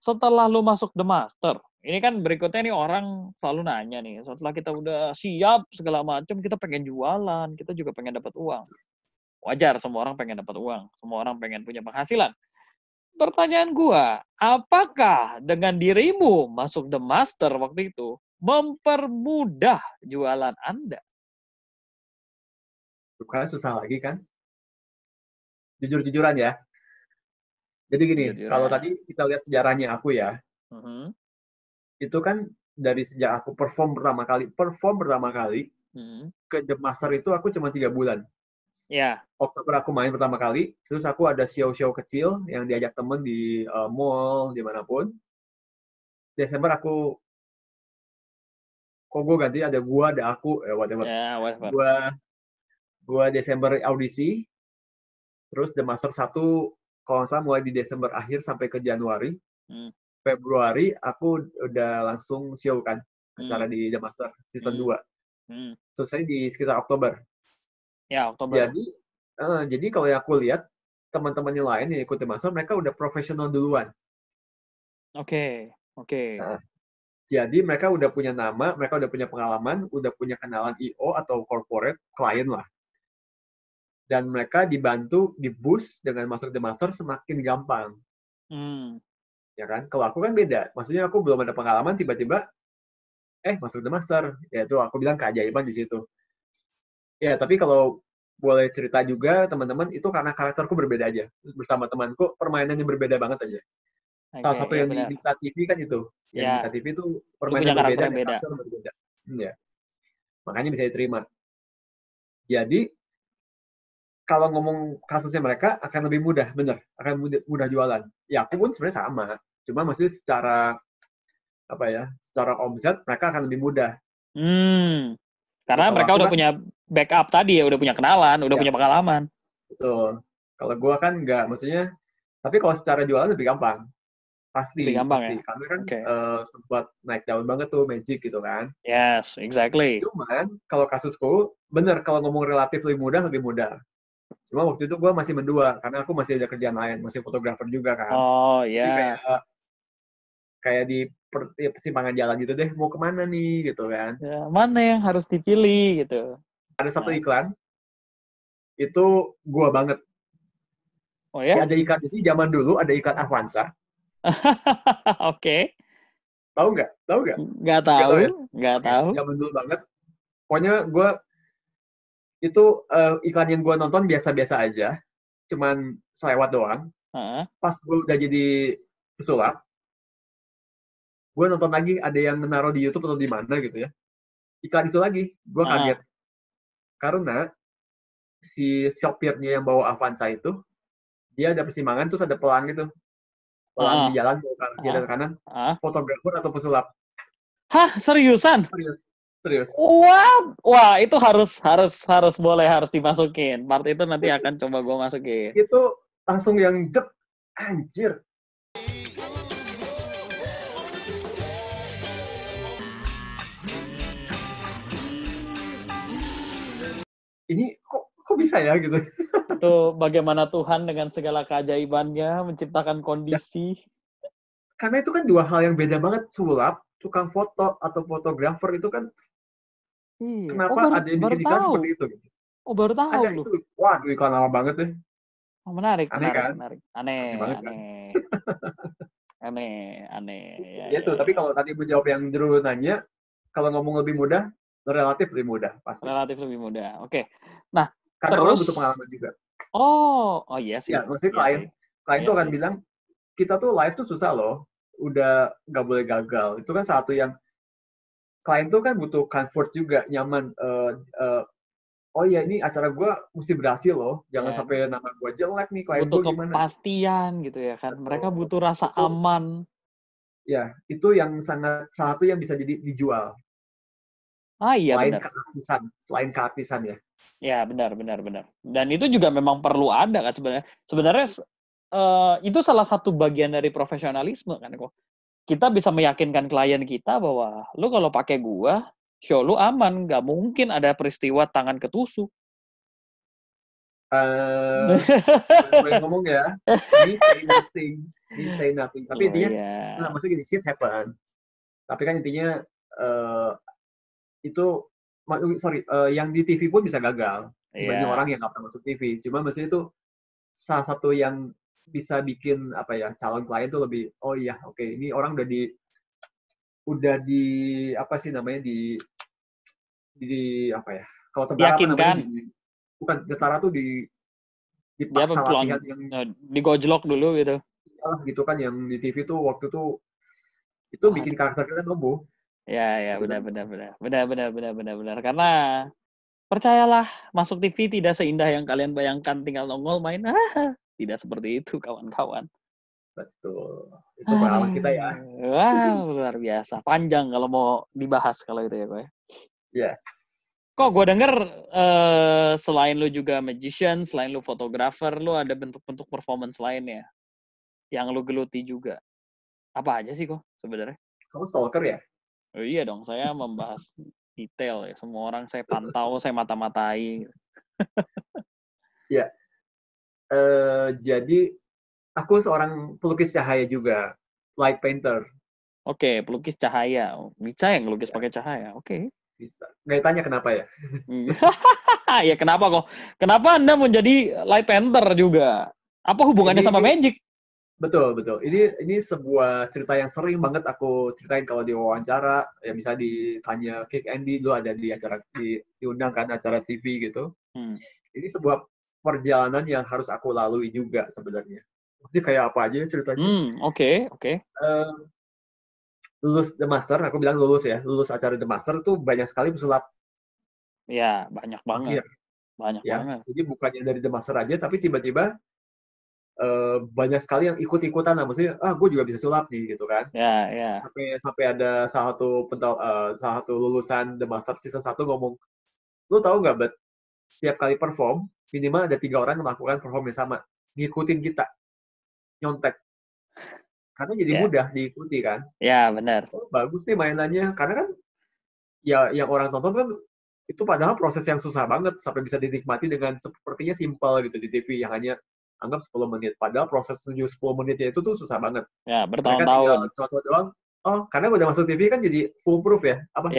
Setelah lu masuk The Master, ini kan berikutnya nih orang selalu nanya nih, setelah kita udah siap segala macam, kita pengen jualan, kita juga pengen dapat uang. Wajar, semua orang pengen dapat uang, semua orang pengen punya penghasilan. Pertanyaan gua, apakah dengan dirimu masuk The Master waktu itu mempermudah jualan Anda?
Bukan susah lagi kan? Jujur-jujuran ya. Jadi gini, kalau tadi kita lihat sejarahnya aku ya, itu kan dari sejak aku perform pertama kali, ke The Master itu aku cuma 3 bulan.
Ya.
Oktober aku main pertama kali, terus aku ada show-show kecil yang diajak temen di mall, dimanapun. Desember aku, kok gue ganti, ada aku, whatever. Gua Desember audisi, terus The Master 1, kalau nggak salah mulai di Desember akhir sampai ke Januari. Februari aku udah langsung show kan, acara di The Master season 2. Selesai di sekitar Oktober.
Ya, Oktober.
Jadi kalau yang aku lihat, teman-teman yang lain yang ikut The Master, mereka udah profesional duluan.
Oke.
Jadi mereka udah punya nama, mereka udah punya pengalaman, udah punya kenalan IO atau corporate, klien lah. Dan mereka dibantu, di-boost dengan masuk The Master semakin gampang. Ya kan? Kalau aku kan beda. Maksudnya aku belum ada pengalaman, tiba-tiba, masuk The Master. Ya itu aku bilang keajaiban di situ. Ya, tapi kalau boleh cerita juga, teman-teman, itu karena karakterku berbeda aja. Bersama temanku, permainannya berbeda banget aja. Salah satu yang di Nita TV kan itu. Yang di Nita TV itu permainan berbeda dan karakter berbeda. Ya. Makanya bisa diterima. Jadi, kalau ngomong kasusnya mereka, akan lebih mudah, bener. Akan mudah jualan. Ya, aku pun sebenarnya sama. Cuma maksudnya secara omset, mereka akan lebih mudah.
Karena mereka udah punya backup tadi ya, udah punya kenalan, udah punya pengalaman.
Betul. Kalau gue kan enggak, maksudnya, tapi kalau secara jualan lebih gampang. Pasti.
Ya?
Karena kan sempat naik daun banget tuh Magic gitu kan.
Yes, exactly.
Cuman, kalau kasusku, bener, kalau ngomong relatif lebih mudah. Cuma waktu itu gue masih mendua, karena aku masih ada kerjaan lain, masih fotografer juga kan.
Oh, iya.
Jadi kayak di persimpangan jalan gitu deh, mau kemana nih gitu kan.
Ya, mana yang harus dipilih gitu.
Ada satu iklan, itu gua banget.
Oh ya?
Ada iklan, jadi zaman dulu ada iklan Avanza.
Oke.
Tahu nggak?
Nggak tahu.
Zaman dulu banget. Pokoknya Itu iklan yang gue nonton biasa-biasa aja, cuman selewat doang. Pas gue udah jadi pesulap, gue nonton lagi ada yang menaruh di YouTube atau di mana gitu ya. Iklan itu lagi, gue kaget. Karena si sopirnya yang bawa Avanza itu, dia ada persimpangan terus ada pelang gitu. Pelang di jalan, kiri dan kanan, fotografer atau pesulap.
Hah, seriusan?
Serius.
Wah, itu harus dimasukin. Part itu nanti akan coba gue masukin.
Itu langsung yang jep, anjir. Ini kok bisa ya gitu.
Itu bagaimana Tuhan dengan segala keajaibannya menciptakan kondisi.
Ya. Karena itu kan dua hal yang beda banget. Sulap, tukang foto atau fotografer itu kan kenapa ada yang bikin iklan seperti itu? Gitu.
Baru tahu.
Ada itu. Waduh, iklan lama banget deh.
Menarik.
Aneh kan?
Aneh.
Ya tuh, tapi kalau tadi menjawab yang Drew nanya, kalau ngomong lebih mudah, relatif lebih mudah pasti.
Relatif lebih mudah. Oke. Nah,
karena
terus
orang butuh pengalaman juga.
Oh iya sih.
Ya, maksudnya klien tuh akan bilang, kita tuh live tuh susah loh, udah nggak boleh gagal. Itu kan satu yang klien tuh kan butuh comfort juga, nyaman. Oh iya, ini acara gue mesti berhasil loh, jangan sampai nama gue jelek nih, klien gue gimana.
Butuh kepastian gitu ya kan. Mereka butuh rasa aman.
Ya, itu yang salah satu yang bisa jadi dijual.
Iya,
selain keartisan ya.
Ya, benar. Dan itu juga memang perlu ada kan sebenarnya. Sebenarnya itu salah satu bagian dari profesionalisme kan kok. Kita bisa meyakinkan klien kita bahwa lu kalau pakai gua, show lu aman, nggak mungkin ada peristiwa tangan ketusuk.
Boleh ngomong ya, we say nothing. Tapi intinya, maksudnya gini, shit happen. Tapi kan intinya yang di TV pun bisa gagal dibanding orang yang nggak pernah masuk TV. Cuma maksudnya itu salah satu yang bisa bikin calon klien tuh lebih ini orang udah di apa sih namanya di kalau tentara apa namanya bukan tentara tuh dipaksa latihan yang
digojlok dulu gitu.
Gitu kan yang di TV tuh waktu itu bikin karakter kita tumbuh.
Ya, benar. Karena percayalah, masuk TV tidak seindah yang kalian bayangkan, tinggal nongol main. Tidak seperti itu, kawan-kawan.
Betul. Itu pengalaman kita ya.
Wow, luar biasa. Panjang kalau mau dibahas kalau itu ya, Koy.
Yes.
Kok gue denger selain lu juga magician, selain lu fotografer, lu ada bentuk-bentuk performance lainnya yang lu geluti juga. Apa aja sih kok sebenarnya?
Kamu stalker ya?
Oh, iya dong, saya membahas detail ya. Semua orang saya pantau, saya mata-matai.
Ya. Jadi aku seorang pelukis cahaya juga, light painter.
Oke, pelukis cahaya. Bisa yang ngelukis pakai cahaya. Oke.
Bisa. Nggak tanya kenapa ya?
Ya kenapa kok? Kenapa Anda menjadi light painter juga? Apa hubungannya sama magic?
Betul. Ini sebuah cerita yang sering banget aku ceritain kalau di wawancara. Ya misalnya ditanya Kick Andy dulu ada di acara diundang kan acara TV gitu. Ini sebuah perjalanan yang harus aku lalui juga sebenarnya. Ini kayak apa aja ceritanya?
Oke.
Lulus The Master, aku bilang lulus acara The Master tuh banyak sekali pesulap.
Ya, banyak banget. Banyak banget.
Jadi bukannya dari The Master aja, tapi tiba-tiba banyak sekali yang ikut-ikutan, maksudnya, gue juga bisa sulap nih, gitu kan.
Ya.
Sampai ada salah satu lulusan The Master season 1 ngomong, lu tahu nggak, Bet, setiap kali perform, minimal ada 3 orang yang melakukan perform yang sama, ngikutin kita, nyontek. Karena jadi mudah diikuti kan.
Ya, benar.
Oh, bagus nih mainannya. Karena kan, ya yang orang tonton kan, itu padahal proses yang susah banget, sampai bisa dinikmati dengan sepertinya simpel gitu di TV, yang hanya anggap 10 menit. Padahal proses menuju 10 menitnya itu tuh susah banget.
Ya, bertahun-tahun.
Contoh doang, karena udah masuk TV kan jadi foolproof ya? Apa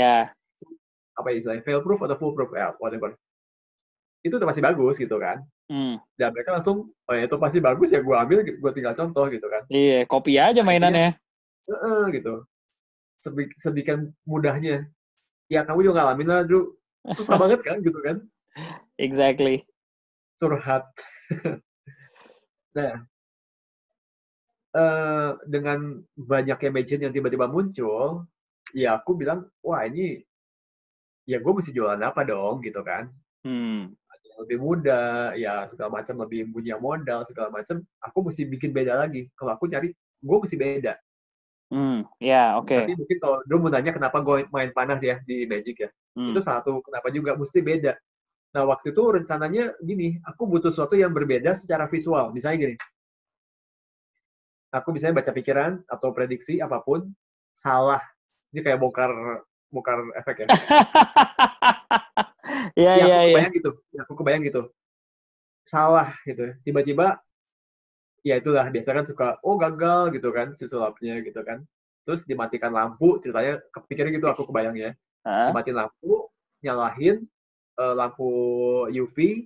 istilahnya? Fail-proof atau foolproof? Ya, whatever. Itu udah pasti bagus gitu kan. Dan mereka langsung, itu pasti bagus ya, gue ambil, gue tinggal contoh gitu kan.
Iya, copy aja mainannya.
Gitu. Sedemikian mudahnya. Ya, kamu juga ngalamin lah, Drew. Susah banget kan, gitu kan.
Exactly.
Curhat. Nah, dengan banyaknya magazine yang tiba-tiba muncul, ya aku bilang, wah ini, ya gue mesti jualan apa dong, gitu kan. Ada yang lebih mudah, ya segala macam, lebih punya modal, segala macam. Aku mesti bikin beda lagi. Kalau aku cari, gue mesti beda.
Ya, oke.
Nanti mungkin kalau Drew mau tanya kenapa gue main panah ya di Magic ya. Itu satu, kenapa juga mesti beda. Nah, waktu itu rencananya gini, aku butuh sesuatu yang berbeda secara visual. Misalnya gini, aku misalnya baca pikiran atau prediksi apapun, salah. Ini kayak bongkar efek ya.
Iya.
Aku kebayang gitu. Salah gitu. Tiba-tiba, ya itulah, biasa kan suka, oh gagal gitu kan, si sulapnya gitu kan. Terus dimatikan lampu, ceritanya kepikiran gitu, aku kebayang ya. Dimatiin lampu, nyalahin lampu UV,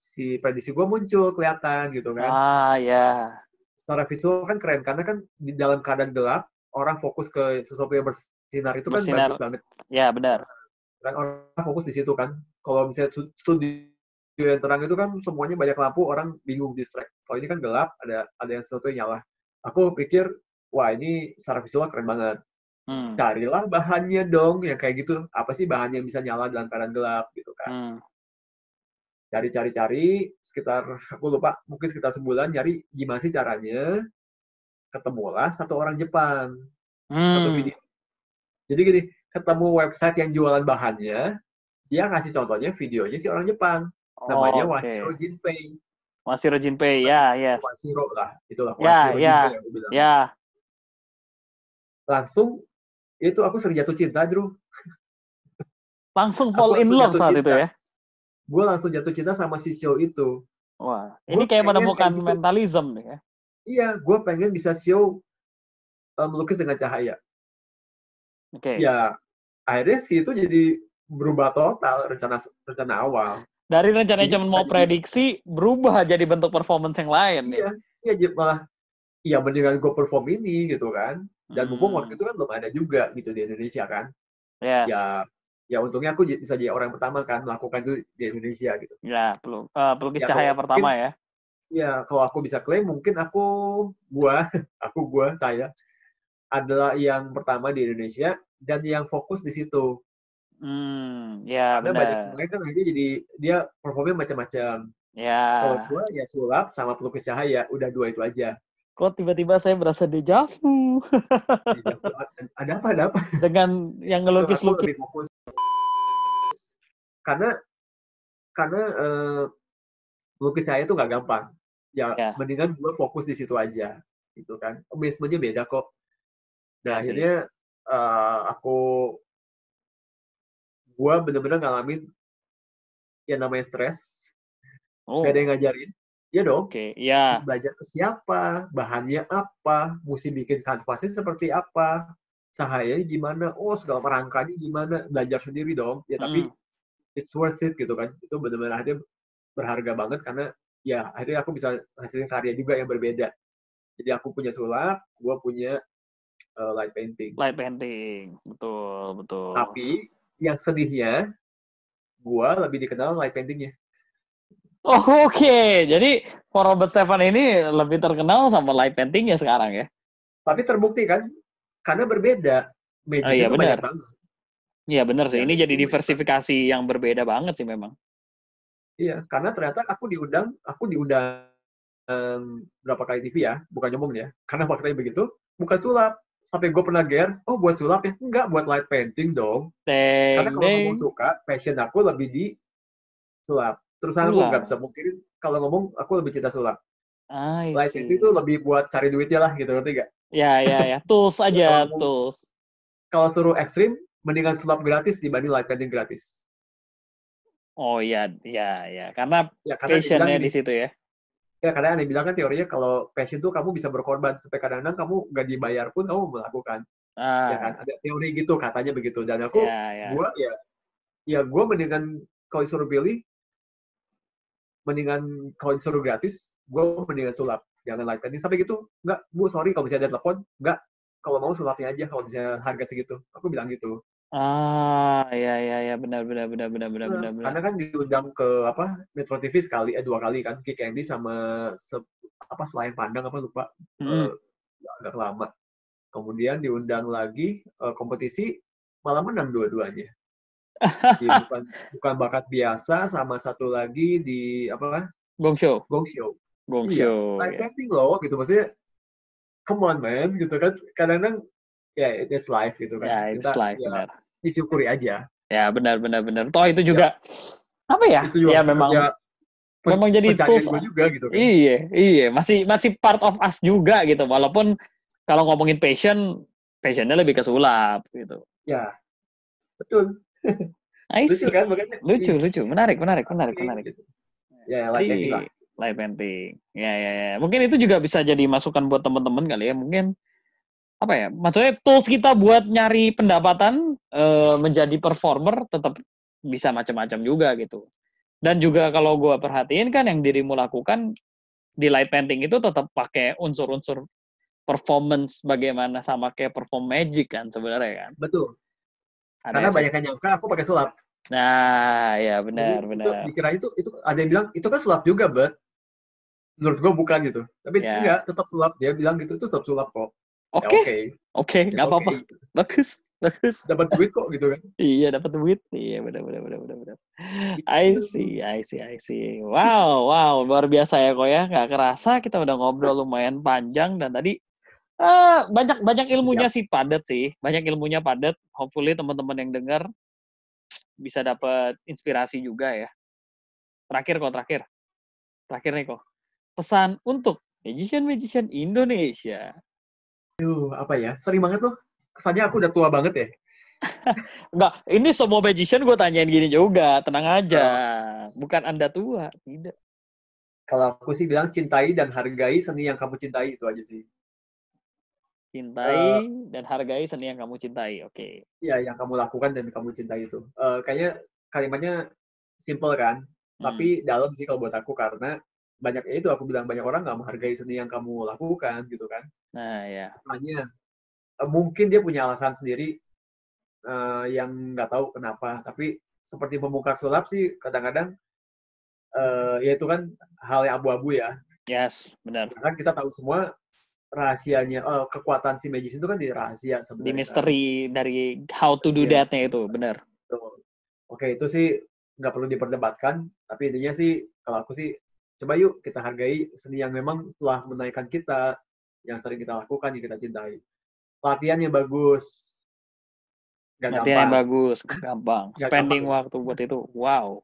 si prediksi gue muncul, kelihatan gitu kan.
Ya.
Secara visual kan keren, karena kan di dalam keadaan gelap, orang fokus ke sesuatu yang bersinar itu kan bagus banget.
Ya, benar.
Kan orang fokus di situ kan. Kalau misalnya studio yang terang itu kan semuanya banyak lampu, orang bingung, distract. Kalau ini kan gelap, ada yang sesuatu yang nyala. Aku pikir, wah ini secara visual keren banget. Carilah bahannya dong yang kayak gitu. Apa sih bahan yang bisa nyala dalam keadaan gelap gitu kan. Cari sekitar, aku lupa, mungkin sekitar sebulan nyari gimana sih caranya. Ketemulah satu orang Jepang. Satu video. Jadi gini, ketemu website yang jualan bahannya, dia ngasih contohnya videonya si orang Jepang. Namanya Washiro Jinpei.
Washiro Jinpei, ya.
Washiro lah, itulah. Washiro Jinpei aku bilang.
Ya.
Langsung, itu aku sering jatuh cinta, Drew.
Langsung fall in love saat itu ya?
Gue langsung jatuh cinta sama si show itu.
Wah, ini kayak menemukan gitu. Mentalism ya?
Iya, gue pengen bisa show melukis dengan cahaya. Ya, akhirnya sih itu jadi berubah total rencana awal.
Dari rencananya cuma mau prediksi, berubah jadi bentuk performance yang lain.
Iya, malah ya mendingan gue perform ini gitu kan. Dan mumpung waktu itu kan belum ada juga gitu di Indonesia kan.
Yes.
Ya untungnya aku bisa jadi orang pertama kan melakukan itu di Indonesia gitu.
Ya, pelukis cahaya pertama ya.
Ya, kalau aku bisa klaim mungkin saya adalah yang pertama di Indonesia dan yang fokus di situ.
Ya,
karena banyak pemain kan akhirnya jadi dia performnya macam-macam.
Ya.
Kalau gue ya sulap sama pelukis cahaya, udah dua itu aja.
Kok tiba-tiba saya berasa deja vu?
Ada apa?
Dengan yang ngelukis-lukis.
Lebih fokus. Karena melukis cahaya itu nggak gampang. Ya, mendingan gue fokus di situ aja. Gitu kan. Amazementnya beda kok. Nah, akhirnya gue bener-bener ngalamin yang namanya stres. Gak ada yang ngajarin. Ya dong. Belajar ke siapa, bahannya apa, mesti bikin kanvasnya seperti apa, cahayanya gimana, segala perangkanya gimana, belajar sendiri dong. Ya tapi it's worth it gitu kan. Itu benar-benar akhirnya berharga banget karena ya akhirnya aku bisa hasilin karya juga yang berbeda. Jadi aku punya sulap, gue punya light painting.
Light painting, betul.
Tapi yang sedihnya, gue lebih dikenal light paintingnya.
Oke. Jadi Robert Stefan ini lebih terkenal sama light painting ya sekarang ya?
Tapi terbukti kan, karena berbeda. Magic itu banyak banget.
Iya benar sih, ini jadi diversifikasi yang berbeda banget sih memang.
Iya, karena ternyata aku diundang berapa kali TV ya, bukan nyombong ya. Karena faktanya begitu, bukan sulap. Sampai gue pernah buat sulap ya? Enggak, buat light painting dong. Karena kalau ngomong suka, passion aku lebih di sulap. Terus aku nggak bisa mungkin kalau ngomong aku lebih cinta sulap. Light painting itu lebih buat cari duitnya lah gitu, ngerti nggak?
Ya. Tools aja, tools.
Kalau suruh ekstrim, mendingan sulap gratis dibanding light painting gratis.
Oh iya. Karena passion-nya di situ ya.
Ya, kadang ada yang bilang kan teorinya kalau passion tuh kamu bisa berkorban. Sampai kadang-kadang kamu nggak dibayar pun kamu melakukan. Ya kan? Ada teori gitu, katanya begitu. Dan aku, gue mendingan kalau disuruh pilih, mendingan kalau disuruh gratis, gue mendingan sulap. Jangan light painting. Sampai gitu, nggak, Bu, sorry kalau misalnya ada telepon, nggak. Kalau mau sulapnya aja kalau misalnya harga segitu. Aku bilang gitu.
Ya, benar.
Karena kan diundang ke Metro TV sekali, 2 kali kan, Kick Andy sama Selain Pandang lupa, agak lama. Kemudian diundang lagi kompetisi, malah menang dua-duanya. Bukan bakat biasa, sama satu lagi di
Gong Show.
Iya, live painting loh, gitu maksudnya. Come on man, gitu kan. Kadang-kadang ya it's live gitu kan.
Ya, it's
Kita
live,
ya
benar.
disyukuri aja.
Ya, benar. Toh itu juga apa ya?
Itu juga
Ya memang jadi
pencarian
tools.
gue juga gitu kan.
Iya, masih part of us juga gitu. Walaupun kalau ngomongin passionnya lebih ke sulap gitu.
Ya, betul.
I
Lucu
see.
kan, makanya.
Lucu. Menarik.
Gitu. Ya, live painting lah.
Live painting. Ya. Mungkin itu juga bisa jadi masukan buat teman-teman kali ya. Mungkin apa ya? Maksudnya tools kita buat nyari pendapatan menjadi performer tetap bisa macam-macam juga gitu. Dan juga kalau gue perhatiin kan yang dirimu lakukan di light painting itu tetap pakai unsur-unsur performance bagaimana sama kayak perform Magic kan sebenarnya kan.
Betul.
Ada
Karena
efek.
banyak yang nyangka aku pakai sulap.
Nah, ya benar.
Itu dikira itu ada yang bilang itu kan sulap juga, but menurut gua bukan gitu. Tapi enggak, tetap sulap. Dia bilang gitu, itu tetap sulap kok.
Oke, nggak apa-apa. Bagus.
Dapat duit kok gitu kan.
Iya, dapat duit. Iya, benar. I see. Wow, luar biasa ya kok ya. Nggak kerasa kita udah ngobrol lumayan panjang dan tadi banyak ilmunya sih padat sih. Banyak ilmunya padat. Hopefully teman-teman yang dengar bisa dapat inspirasi juga ya. Terakhir nih kok. Pesan untuk magician Indonesia.
Apa ya? Sering banget loh. Kesannya aku udah tua banget ya.
Enggak, ini semua magician gue tanyain gini juga. Tenang aja. Bukan Anda tua, tidak.
Kalau aku sih bilang cintai dan hargai seni yang kamu cintai, itu aja sih.
Cintai dan hargai seni yang kamu cintai. Oke.
Ya, yang kamu lakukan dan kamu cintai itu. Kayaknya kalimatnya simple kan, tapi dalam sih kalau buat aku, karena banyaknya itu aku bilang banyak orang nggak menghargai seni yang kamu lakukan gitu kan.
Nah ya.
Makanya mungkin dia punya alasan sendiri yang nggak tahu kenapa. Tapi seperti pembuka sulap sih kadang-kadang ya itu kan hal yang abu-abu ya.
Yes, benar.
Sedangkan kita tahu semua rahasianya, kekuatan si magician itu kan di rahasia sebenarnya.
Di misteri dari how to do that-nya itu, benar.
Oke, itu sih nggak perlu diperdebatkan, tapi intinya sih kalau aku sih coba yuk kita hargai seni yang memang telah menaikkan kita, yang sering kita lakukan, yang kita cintai. Latihannya bagus.
Latihan yang bagus, gampang. Spending waktu buat itu, wow.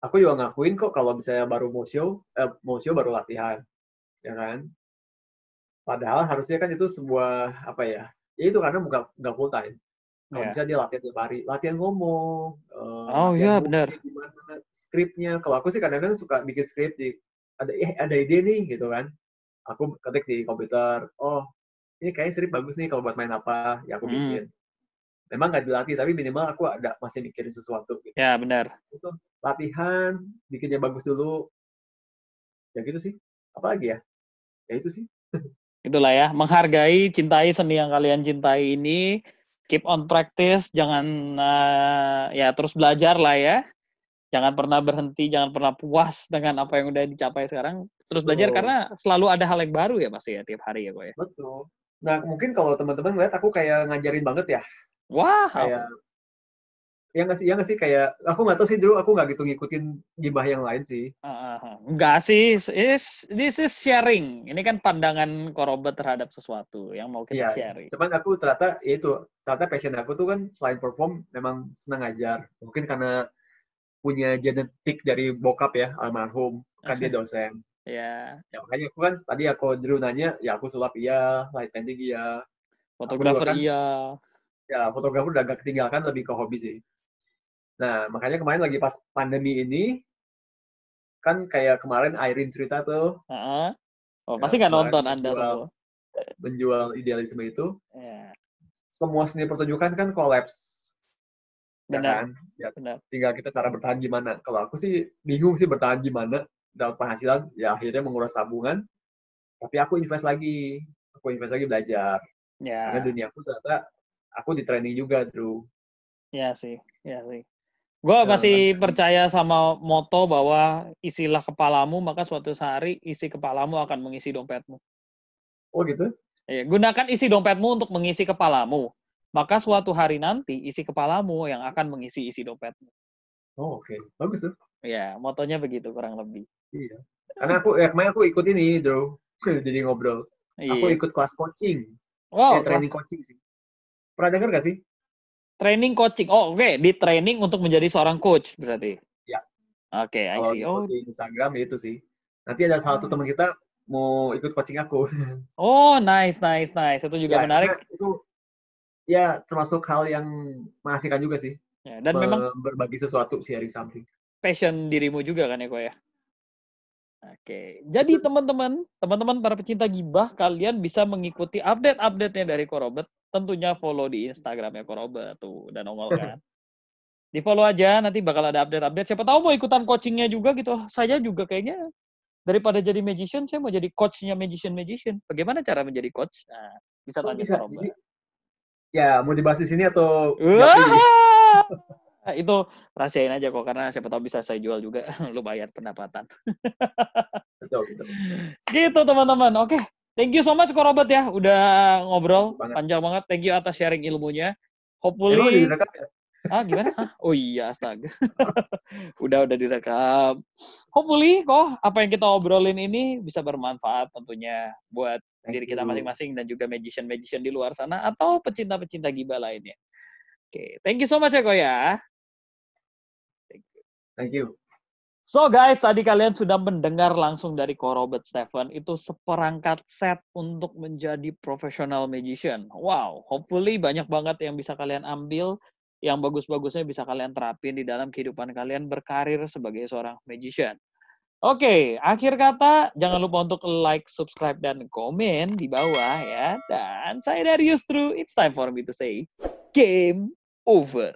Aku juga ngakuin kok kalau misalnya baru mau show baru latihan, ya kan? Padahal harusnya kan itu sebuah ya itu karena nggak full time. Kalau misalnya dia latihan tiap hari, latihan ngomong, latihan
benar.
gimana skripnya. Kalau aku sih kadang-kadang suka bikin skrip ada ide nih gitu kan. Aku ketik di komputer, ini kayaknya skrip bagus nih kalau buat main apa, ya aku bikin. Memang nggak dilatih, tapi minimal aku masih mikirin sesuatu. Gitu.
Ya, benar.
Itu latihan, bikinnya bagus dulu. Ya gitu sih. Apalagi ya? Ya itu sih.
Itulah ya, menghargai, cintai seni yang kalian cintai ini. Keep on practice, jangan ya terus belajar lah ya. Jangan pernah berhenti, jangan pernah puas dengan apa yang udah dicapai sekarang. Terus belajar karena selalu ada hal yang baru ya pasti ya tiap hari ya kok ya.
Betul. Nah mungkin kalau teman-teman ngeliat aku kayak ngajarin banget ya.
Wah.
Kayak ya nggak sih kayak aku nggak tahu sih dulu aku nggak gitu ngikutin gibah yang lain sih.
Enggak sih, this is sharing. Ini kan pandangan Korobet terhadap sesuatu yang mau kita sharing.
Cuman aku ternyata passion aku tuh kan selain perform memang senang ngajar. Mungkin karena punya genetik dari bokap ya, almarhum, kan dia dosen.
Ya,
makanya aku kan tadi Drew nanya, ya aku sulap iya, light painting iya.
Fotografer iya.
Ya, fotografer udah agak ketinggalkan, lebih ke hobi sih. Nah, makanya kemarin lagi pas pandemi ini, kan kayak kemarin Irene cerita tuh.
Pasti nggak nonton Anda semua.
Menjual idealisme itu. Semua seni pertunjukan kan collapse.
Benar.
Ya, tinggal kita cara bertahan gimana. Kalau aku sih bingung sih bertahan gimana. Dapat penghasilan, ya akhirnya menguras tabungan. Tapi aku invest lagi belajar. Karena dunia aku ternyata, aku di training juga, Drew.
Ya sih, ya sih. Gue masih percaya sama moto bahwa isilah kepalamu, maka suatu hari isi kepalamu akan mengisi dompetmu.
Oh gitu?
Ya, gunakan isi dompetmu untuk mengisi kepalamu, maka suatu hari nanti isi kepalamu yang akan mengisi isi dompetmu.
Oh oke, bagus tuh.
Ya, motonya begitu kurang lebih.
Iya. Karena kemarin aku ikut ini, Bro. Jadi ngobrol. Aku
Iya.
ikut kelas coaching.
Wow,
Training coaching sih. Pernah dengar gak sih?
Training coaching. Oh, oke. Di training untuk menjadi seorang coach berarti.
Ya.
Oke, I
Kalau
see.
di Instagram ya itu sih. Nanti ada salah satu teman kita mau ikut coaching aku.
Oh, nice. Itu juga
Ya, karena
menarik.
itu ya termasuk hal yang mengasihkan juga sih.
Ya, dan memang
berbagi sesuatu, sharing something.
passion dirimu juga kan ya, Ko ya? Oke, jadi teman-teman para pecinta gibah, kalian bisa mengikuti update-update-nya dari Korobet. Tentunya follow di Instagramnya Korobet tuh, udah nongol kan. Di follow aja, nanti bakal ada update-update. Siapa tahu mau ikutan coachingnya juga gitu. Saya juga kayaknya daripada jadi magician, saya mau jadi coachnya magician. Bagaimana cara menjadi coach? Nah, bisa tanya Korobet.
Jadi, ya mau dibahas di sini atau
itu rahasiain aja kok, karena siapa tahu bisa saya jual juga. Lumayan pendapatan.
betul.
Gitu teman-teman. Oke, thank you so much Korobet ya, udah ngobrol panjang banget. Thank you atas sharing ilmunya. Hopefully.
Emang udah direkam ya?
Gimana? Oh iya, astaga. udah direkam. Hopefully kok apa yang kita obrolin ini bisa bermanfaat tentunya buat diri kita masing-masing dan juga magician di luar sana atau pecinta-pecinta gibah lainnya. Oke, thank you so much ya Ko ya.
Thank you.
So guys, tadi kalian sudah mendengar langsung dari Korobet Stephen, itu seperangkat set untuk menjadi professional magician. Wow, hopefully banyak banget yang bisa kalian ambil, yang bagus-bagusnya bisa kalian terapin di dalam kehidupan kalian berkarir sebagai seorang magician. Oke, akhir kata, jangan lupa untuk like, subscribe, dan komen di bawah ya. Dan saya Darius True, it's time for me to say, game over.